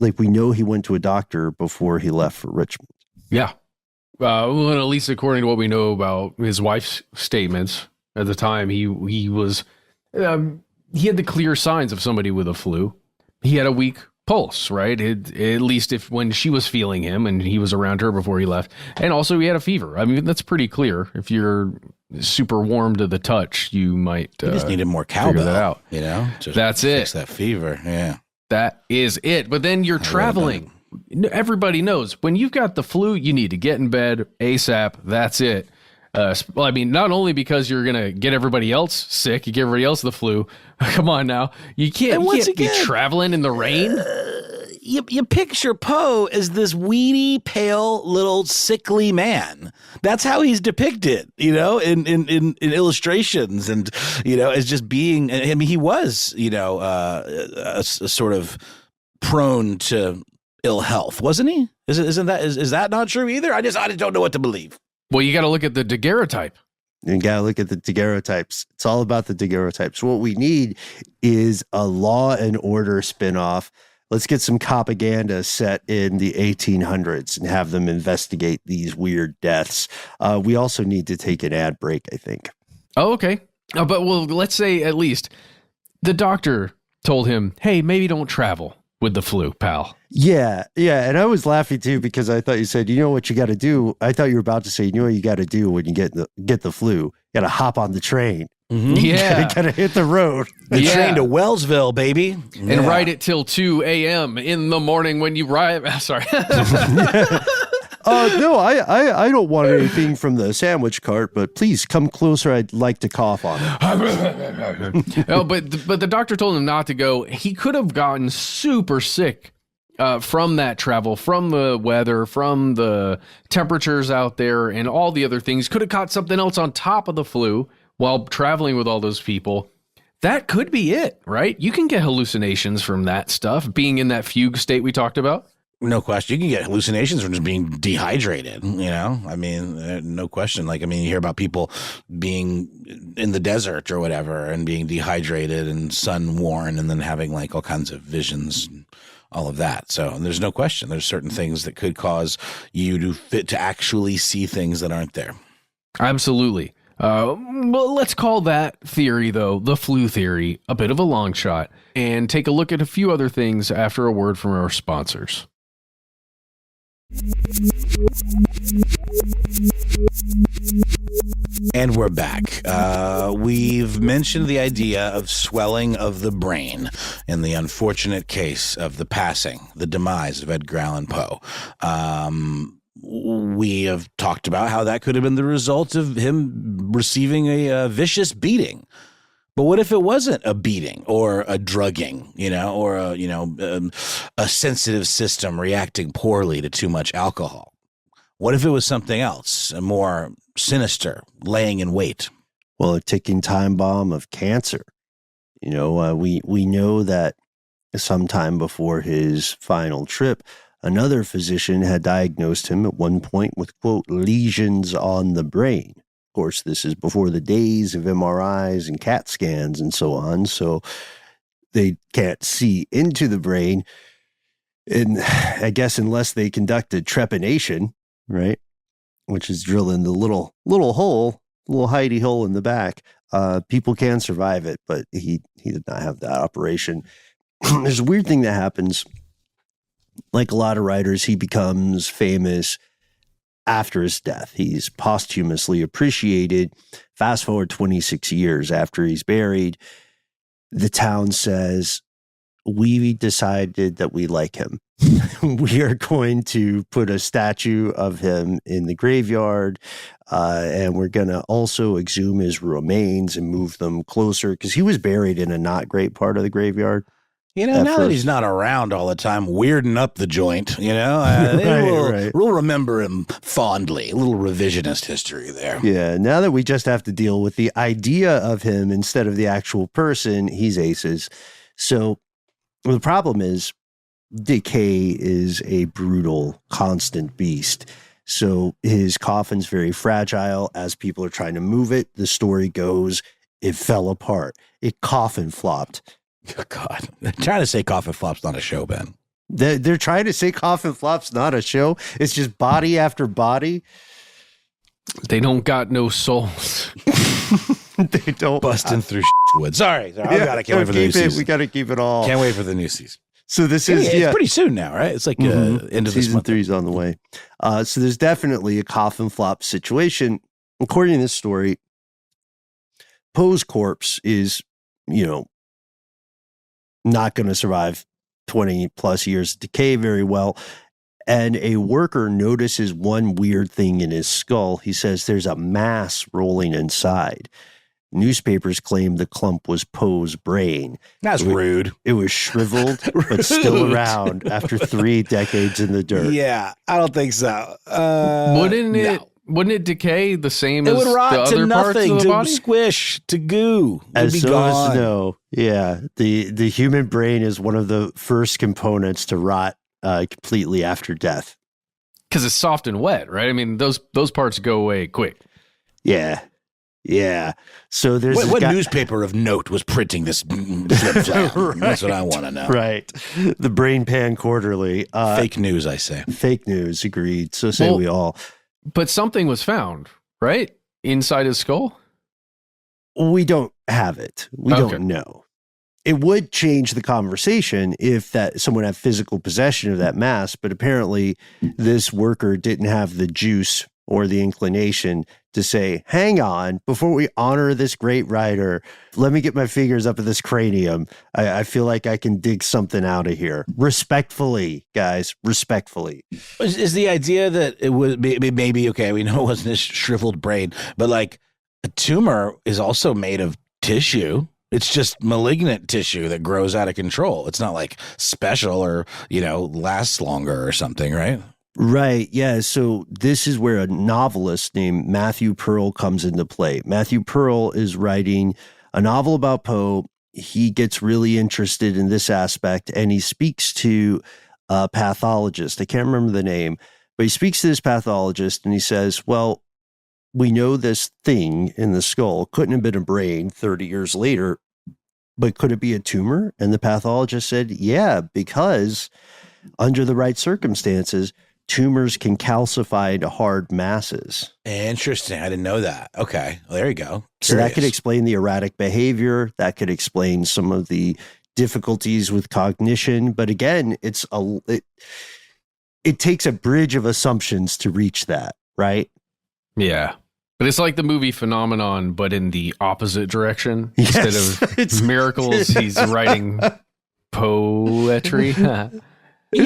know he went to a doctor before he left for Richmond. Yeah. Well, at least according to what we know about his wife's statements at the time, he was, he had the clear signs of somebody with a flu. He had a weak pulse, right? At least if when she was feeling him and he was around her before he left. And also he had a fever. I mean, that's pretty clear. If you're super warm to the touch, you might You just needed more cowbell, that out. Just that's fix it. that fever. Yeah. That is it. But then you're traveling. Everybody knows when you've got the flu, you need to get in bed ASAP. That's it. Well, I mean, not only because you're going to get everybody else sick, you get everybody else the flu. Come on now. You can't be traveling in the rain. You picture Poe as this weedy, pale, little sickly man. That's how he's depicted, in illustrations and, as just being, I mean, he was, a sort of prone to ill health, wasn't he? Is that not true either? I just don't know what to believe. Well, you got to look at the daguerreotype. You got to look at the daguerreotypes. It's all about the daguerreotypes. What we need is a Law and Order spinoff. Let's get some propaganda set in the 1800s and have them investigate these weird deaths. We also need to take an ad break, I think. Oh, okay. But let's say at least the doctor told him, hey, maybe don't travel with the flu, pal. Yeah. And I was laughing too because I thought you said, you know what you got to do? I thought you were about to say, you know what you got to do when you get the flu? You got to hop on the train. Mm-hmm. Yeah. You got to hit the road. The train to Wellsville, baby. And ride it till 2 a.m. in the morning when you ride. Sorry. No, I don't want anything from the sandwich cart, but please come closer. I'd like to cough on it. Oh, but the doctor told him not to go. He could have gotten super sick from that travel, from the weather, from the temperatures out there, and all the other things. Could have caught something else on top of the flu while traveling with all those people. That could be it, right? You can get hallucinations from that stuff, being in that fugue state we talked about. No question. You can get hallucinations from just being dehydrated, I mean, no question. Like, I mean, you hear about people being in the desert or whatever and being dehydrated and sun worn and then having like all kinds of visions and all of that. So there's no question. There's certain things that could cause you to actually see things that aren't there. Absolutely. Well, let's call that theory, though, the flu theory, a bit of a long shot, and take a look at a few other things after a word from our sponsors. And we're back. We've mentioned the idea of swelling of the brain in the unfortunate case of the demise of Edgar Allan Poe. We have talked about how that could have been the result of him receiving a vicious beating. But what if it wasn't a beating or a drugging, or a sensitive system reacting poorly to too much alcohol? What if it was something else, a more sinister, laying in wait? Well, a ticking time bomb of cancer. We know that sometime before his final trip, another physician had diagnosed him at one point with, quote, lesions on the brain. Of course, this is before the days of MRIs and CAT scans and so on, so they can't see into the brain. And I guess unless they conducted trepanation, right, which is drilling the little hole, little hidey hole in the back, people can survive it, but he did not have that operation. There's a weird thing that happens. Like a lot of writers, he becomes famous after his death. He's posthumously appreciated. Fast forward 26 years after he's buried, the town says, we decided that we like him. We are going to put a statue of him in the graveyard, and we're going to also exhume his remains and move them closer, because he was buried in a not great part of the graveyard. Now that he's not around all the time, weirding up the joint, we'll remember him fondly. A little revisionist history there. Yeah, now that we just have to deal with the idea of him instead of the actual person, he's aces. So the problem is decay is a brutal, constant beast. So his coffin's very fragile. As people are trying to move it, the story goes, it fell apart. It coffin flopped. Oh, God, they're trying to say Coffin Flop's not a show, Ben. They're trying to say Coffin Flop's not a show. It's just body after body. They don't got no souls. They don't. Busting through wood. Sorry. Oh, God, I can't wait for the new season. We got to keep it all. Can't wait for the new season. So this is it's pretty soon now, right? It's like end of this season month. 3 is on the way. So there's definitely a coffin flop situation. According to this story, Poe's corpse is, not going to survive 20 plus years of decay very well. And a worker notices one weird thing in his skull. He says there's a mass rolling inside. Newspapers claim the clump was Poe's brain. That's rude. It was shriveled, but still around after 3 decades in the dirt. Yeah, I don't think so. Wouldn't it decay the same It as would rot the other to parts nothing, of the to body? squish, to goo. As It'd be so gone. as snow. Yeah. The human brain is one of the first components to rot completely after death. Because it's soft and wet, right? I mean, those parts go away quick. Yeah. Yeah. So there's What newspaper of note was printing this flip-flap? Right. That's what I want to know. Right. The Brain Pan Quarterly. Fake news, I say. Fake news. Agreed. So say we all. But something was found, right? Inside his skull? We don't have it. We don't know. It would change the conversation if that someone had physical possession of that mass, but apparently this worker didn't have the juice or the inclination to say, hang on, before we honor this great writer, let me get my fingers up at this cranium. I feel like I can dig something out of here. Respectfully, guys, respectfully. Is the idea that it would be maybe, okay, we know it wasn't his shriveled brain, but like a tumor is also made of tissue. It's just malignant tissue that grows out of control. It's not like special or, lasts longer or something, right? Right. Yeah. So this is where a novelist named Matthew Pearl comes into play. Matthew Pearl is writing a novel about Poe. He gets really interested in this aspect, and he speaks to a pathologist. I can't remember the name, but he speaks to this pathologist and he says, well, we know this thing in the skull couldn't have been a brain 30 years later, but could it be a tumor? And the pathologist said, yeah, because under the right circumstances, tumors can calcify into hard masses. Interesting. I didn't know that. Okay. Well, there you go. So that could explain the erratic behavior. That could explain some of the difficulties with cognition. But again, it takes a bridge of assumptions to reach that, right? Yeah. But it's like the movie Phenomenon, but in the opposite direction. Yes. Instead of miracles, he's writing poetry. Yeah,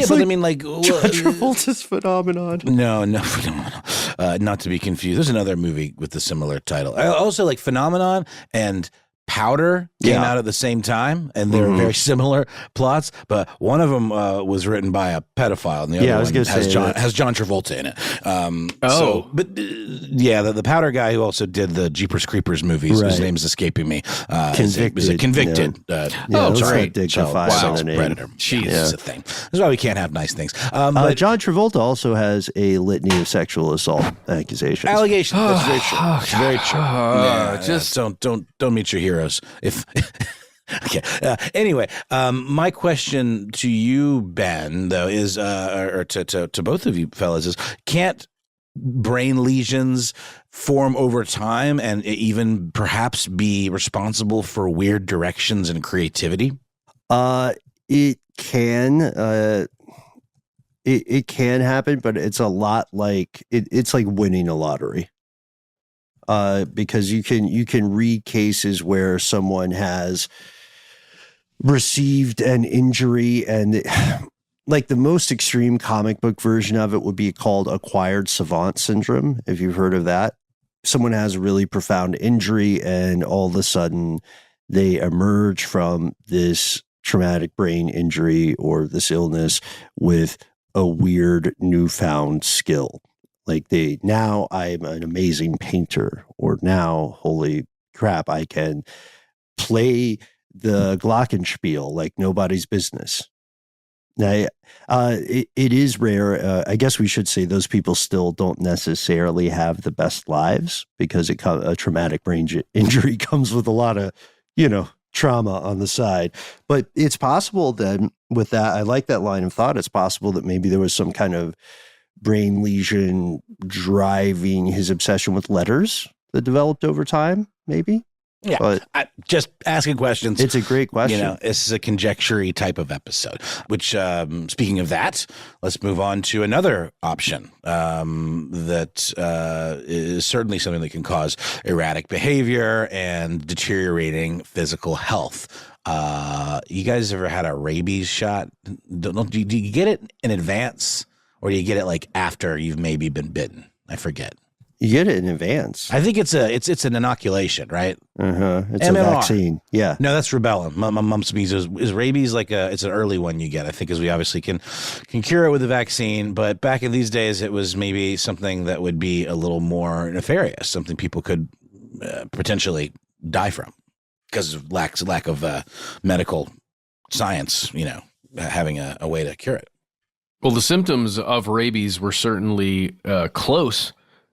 but like I mean, like John Travolta's Phenomenon. No, not to be confused. There's another movie with a similar title. Also, like Phenomenon and Powder came out at the same time, and they're very similar plots. But one of them was written by a pedophile, and the other one has John Travolta in it. The Powder guy who also did the Jeepers Creepers movies, his name's escaping me. Was a convicted. Sorry, Predator. Jeez, it's a thing. That's why we can't have nice things. But John Travolta also has a litany of sexual assault accusations. Allegations. That's very true. It's very true. Just don't meet your heroes. If okay. Anyway, my question to you, Ben, though, is, or to both of you fellas, is: can't brain lesions form over time and even perhaps be responsible for weird directions and creativity? It can. It can happen, but it's a lot like it's like winning a lottery. Because you can read cases where someone has received an injury, and like the most extreme comic book version of it would be called acquired savant syndrome, if you've heard of that. Someone has a really profound injury, and all of a sudden they emerge from this traumatic brain injury or this illness with a weird newfound skill. Like now I'm an amazing painter, or now, holy crap, I can play the glockenspiel like nobody's business. Now, it is rare. I guess we should say those people still don't necessarily have the best lives, because a traumatic brain injury comes with a lot of, trauma on the side. But it's possible then with that, I like that line of thought. It's possible that maybe there was some kind of brain lesion driving his obsession with letters that developed over time, maybe. Yeah, But just asking questions. it's a great question. This is a conjecture-y type of episode. Which, speaking of that, let's move on to another option that is certainly something that can cause erratic behavior and deteriorating physical health. You guys ever had a rabies shot? Do you get it in advance, or do you get it like after you've maybe been bitten? I forget. You get it in advance. I think it's an inoculation, right? It's MMR. a vaccine. Yeah. No, that's rubella. Mumps, measles. Is rabies like it's an early one you get? I think, as we obviously can cure it with a vaccine, but back in these days, it was maybe something that would be a little more nefarious, something people could potentially die from because of lack of medical science. Having a way to cure it. Well, the symptoms of rabies were certainly close,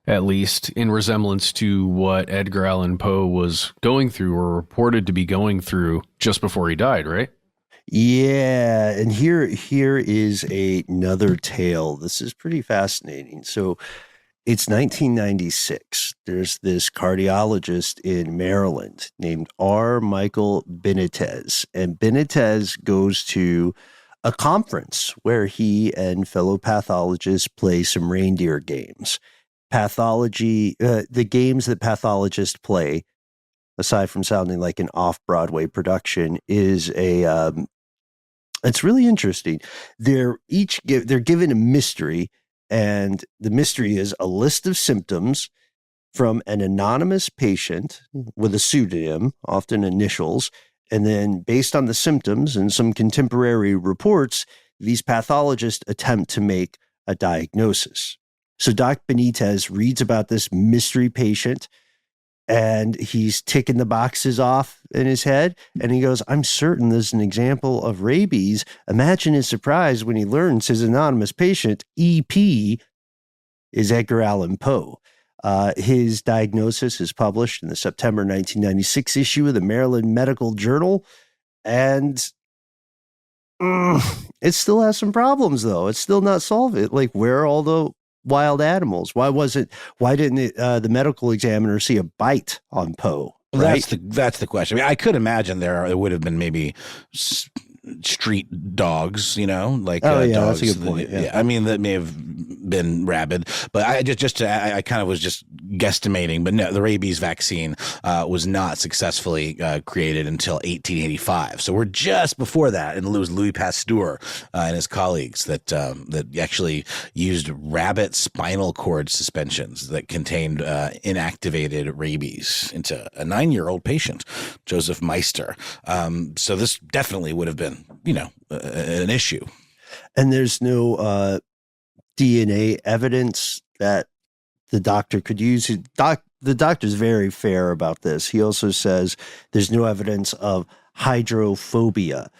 at least in resemblance to what Edgar Allan Poe was going through or reported to be going through just before he died, right? Yeah, and here is another tale. This is pretty fascinating. So it's 1996. There's this cardiologist in Maryland named R. Michael Benitez, and Benitez goes to a conference where he and fellow pathologists play some reindeer games. Pathology, the games that pathologists play, aside from sounding like an off-Broadway production, is it's really interesting. They're given a mystery, and the mystery is a list of symptoms from an anonymous patient with a pseudonym, often initials, and then based on the symptoms and some contemporary reports, these pathologists attempt to make a diagnosis. So Doc Benitez reads about this mystery patient, and he's ticking the boxes off in his head, and he goes, I'm certain this is an example of rabies. Imagine his surprise when he learns his anonymous patient, EP, is Edgar Allan Poe. His diagnosis is published in the September 1996 issue of the Maryland Medical Journal, and it still has some problems, though. It's still not solved. Like, where are all the wild animals? Why didn't the medical examiner see a bite on Poe? Right? That's the question. I mean, I could imagine there would have been maybe street dogs, like dogs. That's a good point. Yeah. I mean, that may have been rabid, but I kind of was just guesstimating. But no, the rabies vaccine was not successfully created until 1885. So we're just before that, and it was Louis Pasteur and his colleagues that actually used rabbit spinal cord suspensions that contained inactivated rabies into a 9-year-old patient, Joseph Meister. So this definitely would have been, an issue. And there's no DNA evidence that the doctor could use. The doctor's very fair about this. He also says there's no evidence of hydrophobia,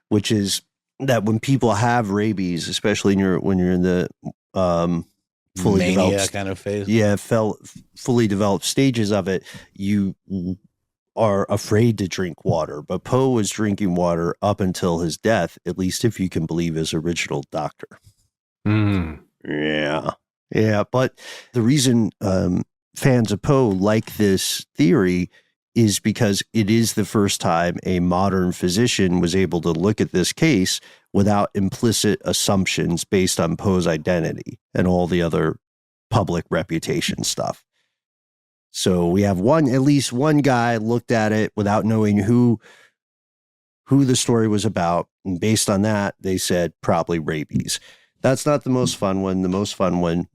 which is that when people have rabies, especially when you're in the fully mania developed kind of phase. Yeah, fully developed stages of it, you are afraid to drink water. But Poe was drinking water up until his death, at least if you can believe his original doctor. Yeah. But the reason fans of Poe like this theory is because it is the first time a modern physician was able to look at this case without implicit assumptions based on Poe's identity and all the other public reputation stuff. So we have at least one guy looked at it without knowing who the story was about. And based on that, they said probably rabies. That's not the most fun one. The most fun one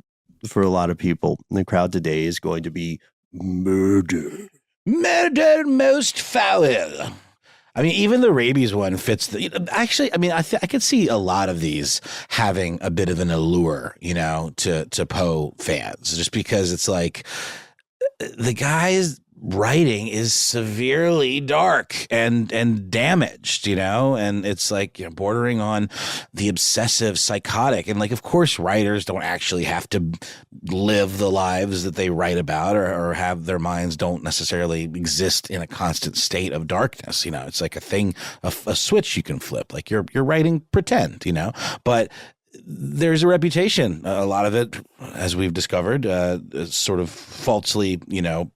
for a lot of people in the crowd today is going to be murder. Murder most foul. I mean, even the rabies one fits actually, I mean, I could see a lot of these having a bit of an allure, to Poe fans, just because it's like the guy's writing is severely dark and damaged, and it's like bordering on the obsessive psychotic. And like, of course, writers don't actually have to live the lives that they write about or have their minds don't necessarily exist in a constant state of darkness. It's like a thing, a switch you can flip, like you're writing pretend, but there's a reputation, a lot of it, as we've discovered, sort of falsely,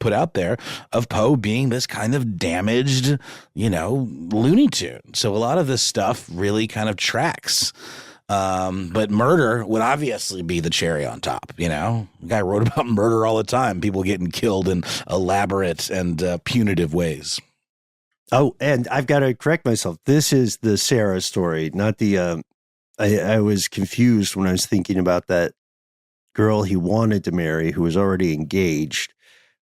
put out there, of Poe being this kind of damaged, Looney Tune. So a lot of this stuff really kind of tracks. But murder would obviously be the cherry on top, The guy wrote about murder all the time, people getting killed in elaborate and punitive ways. Oh, and I've got to correct myself. This is the Sarah story, not the I was confused when I was thinking about that girl he wanted to marry who was already engaged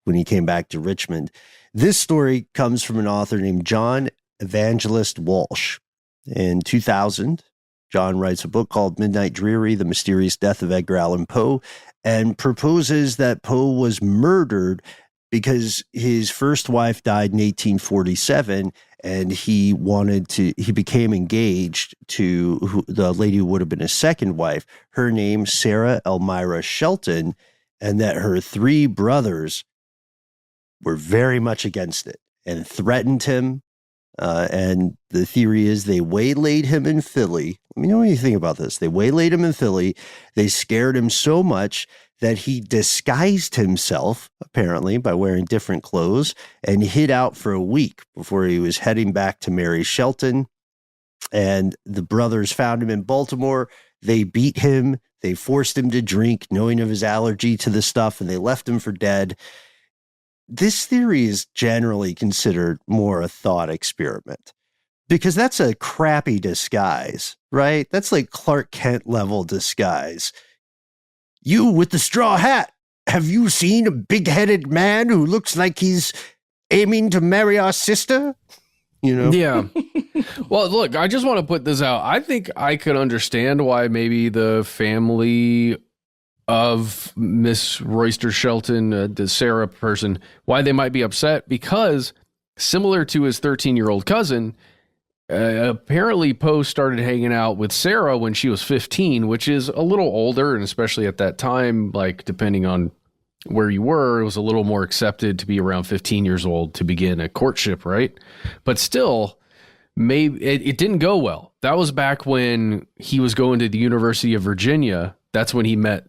when he came back to Richmond. This story comes from an author named John Evangelist Walsh. In 2000, John writes a book called Midnight Dreary, The Mysterious Death of Edgar Allan Poe, and proposes that Poe was murdered because his first wife died in 1847, and he became engaged to the lady who would have been his second wife, her name Sarah Elmira Shelton, and that her 3 brothers were very much against it and threatened him. And the theory is they waylaid him in Philly. Let me know what you think about this. They waylaid him in Philly. They scared him so much that he disguised himself, apparently, by wearing different clothes and hid out for a week before he was heading back to marry Shelton. And the brothers found him in Baltimore. They beat him. They forced him to drink, knowing of his allergy to the stuff, and they left him for dead. This theory is generally considered more a thought experiment because that's a crappy disguise, right? That's like Clark Kent level disguise. You with the straw hat, have you seen a big-headed man who looks like he's aiming to marry our sister? Yeah. Well, look, I just want to put this out. I think I could understand why maybe the family of Miss Royster Shelton, the Sarah person, why they might be upset, because similar to his 13-year-old cousin, apparently Poe started hanging out with Sarah when she was 15, which is a little older, and especially at that time, like depending on where you were, it was a little more accepted to be around 15 years old to begin a courtship, right? But still, maybe it didn't go well. That was back when he was going to the University of Virginia. That's when he met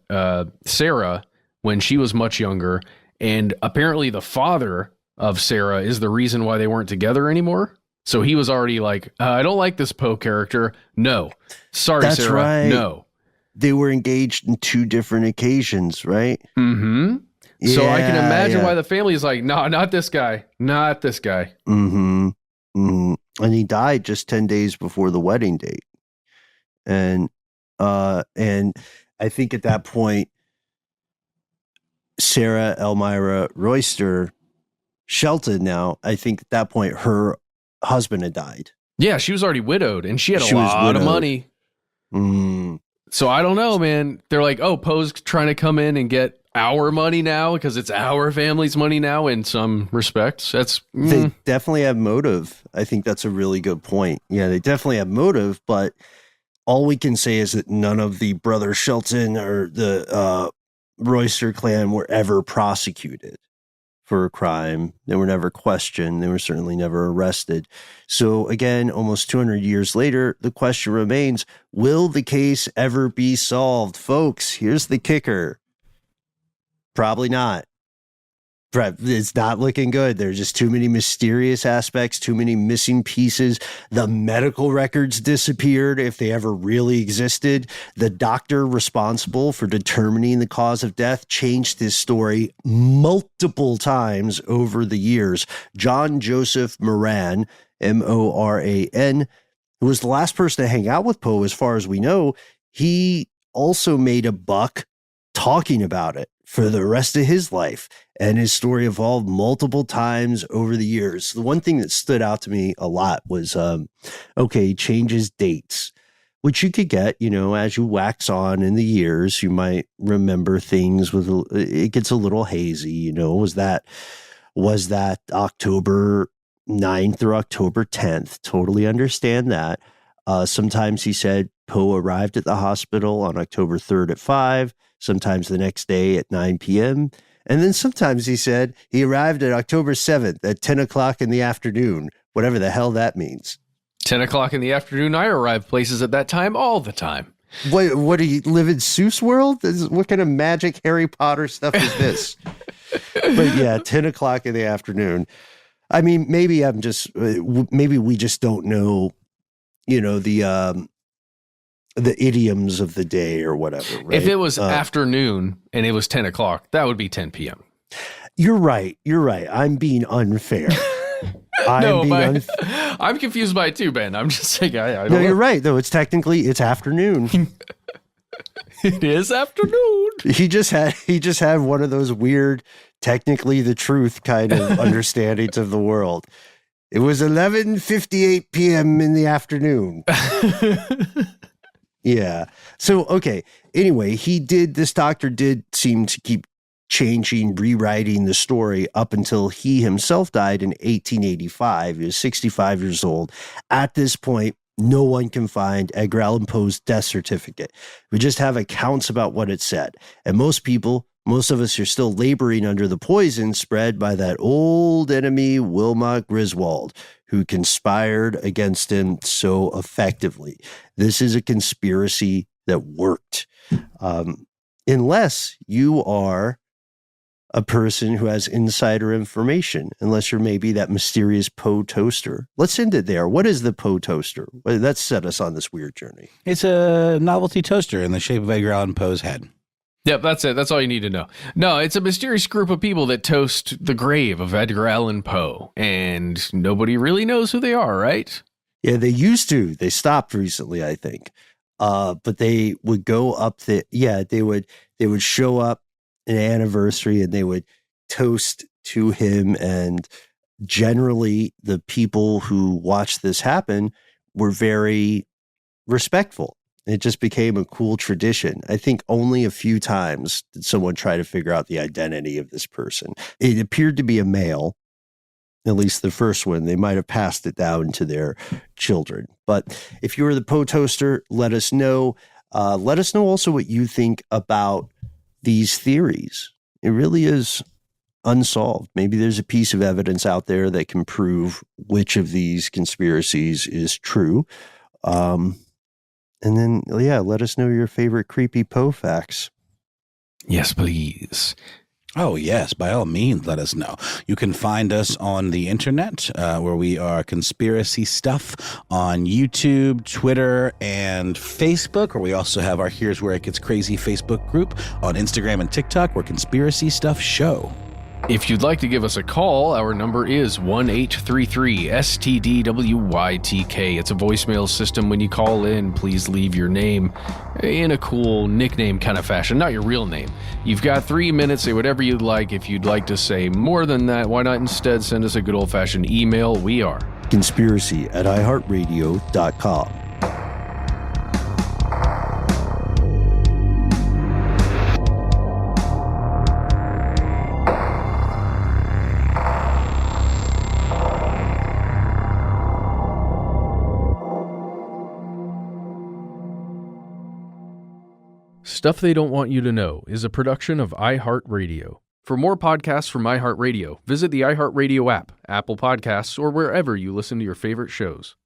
Sarah when she was much younger. And apparently the father of Sarah is the reason why they weren't together anymore. So he was already like, I don't like this Poe character. No. Sorry, That's Sarah. right. No. They were engaged in 2 different occasions, right? Mm-hmm. So I can imagine why the family is like, no, not this guy. Not this guy. Mm-hmm. Mm-hmm. And he died just 10 days before the wedding date. And I think at that point, Sarah Elmira Royster Shelton now, I think at that point, her husband had died. Yeah, she was already widowed, and she had a lot of money. Mm. So I don't know, man. They're like, oh, Poe's trying to come in and get our money now because it's our family's money now in some respects. They definitely have motive. I think that's a really good point. Yeah, they definitely have motive, but all we can say is that none of the brother Shelton or the Royster clan were ever prosecuted for a crime. They were never questioned. They were certainly never arrested. So again, almost 200 years later, the question remains, will the case ever be solved? Folks, here's the kicker. Probably not. It's not looking good. There's just too many mysterious aspects, too many missing pieces. The medical records disappeared if they ever really existed. The doctor responsible for determining the cause of death changed his story multiple times over the years. John Joseph Moran, Moran, who was the last person to hang out with Poe, as far as we know, he also made a buck talking about it for the rest of his life. And his story evolved multiple times over the years. The one thing that stood out to me a lot was, he changes dates, which you could get, as you wax on in the years, you might remember things it gets a little hazy, was that October 9th or October 10th? Totally understand that. Sometimes he said Poe arrived at the hospital on October 3rd at 5, sometimes the next day at 9 p.m., and then sometimes he said he arrived at October 7th at 10 o'clock in the afternoon, whatever the hell that means. 10 o'clock in the afternoon, I arrive places at that time all the time. What do you live in Seuss world? What kind of magic Harry Potter stuff is this? But yeah, 10 o'clock in the afternoon. I mean, maybe we just don't know, the idioms of the day or whatever. Right? If it was afternoon and it was 10 o'clock, that would be 10 p.m. You're right. I'm being unfair. I'm confused by it too, Ben. I'm just saying, I don't know. You're right, though. It's afternoon. It is afternoon. He just had one of those weird, technically the truth kind of understandings of the world. It was 11:58 p.m. in the afternoon. Yeah. So, okay. Anyway, this doctor did seem to keep changing, rewriting the story up until he himself died in 1885. He was 65 years old. At this point, no one can find Edgar Allan Poe's death certificate. We just have accounts about what it said. And most of us are still laboring under the poison spread by that old enemy, Wilmot Griswold, who conspired against him so effectively. This is a conspiracy that worked. Unless you are a person who has insider information, unless you're maybe that mysterious Poe toaster. Let's end it there. What is the Poe toaster? That set us on this weird journey. It's a novelty toaster in the shape of Edgar Allan Poe's head. Yep, that's it. That's all you need to know. No, it's a mysterious group of people that toast the grave of Edgar Allan Poe, and nobody really knows who they are, right? Yeah, they used to. They stopped recently, I think. But they would go up they would show up an anniversary and they would toast to him, and generally the people who watched this happen were very respectful. It just became a cool tradition. I think only a few times did someone try to figure out the identity of this person. It appeared to be a male, at least the first one. They might have passed it down to their children. But if you were the Poe toaster, let us know. Let us know also what you think about these theories. It really is unsolved. Maybe there's a piece of evidence out there that can prove which of these conspiracies is true. And then, let us know your favorite creepy Poe facts. Yes, please. Oh, yes. By all means, let us know. You can find us on the internet where we are Conspiracy Stuff on YouTube, Twitter, and Facebook, or we also have our Here's Where It Gets Crazy Facebook group on Instagram and TikTok. We're Conspiracy Stuff Show. If you'd like to give us a call, our number is 1-833-STDWYTK. It's a voicemail system. When you call in, please leave your name in a cool nickname kind of fashion, not your real name. You've got 3 minutes, say whatever you'd like. If you'd like to say more than that, why not instead send us a good old-fashioned email? We are conspiracy@iHeartRadio.com. Stuff They Don't Want You to Know is a production of iHeartRadio. For more podcasts from iHeartRadio, visit the iHeartRadio app, Apple Podcasts, or wherever you listen to your favorite shows.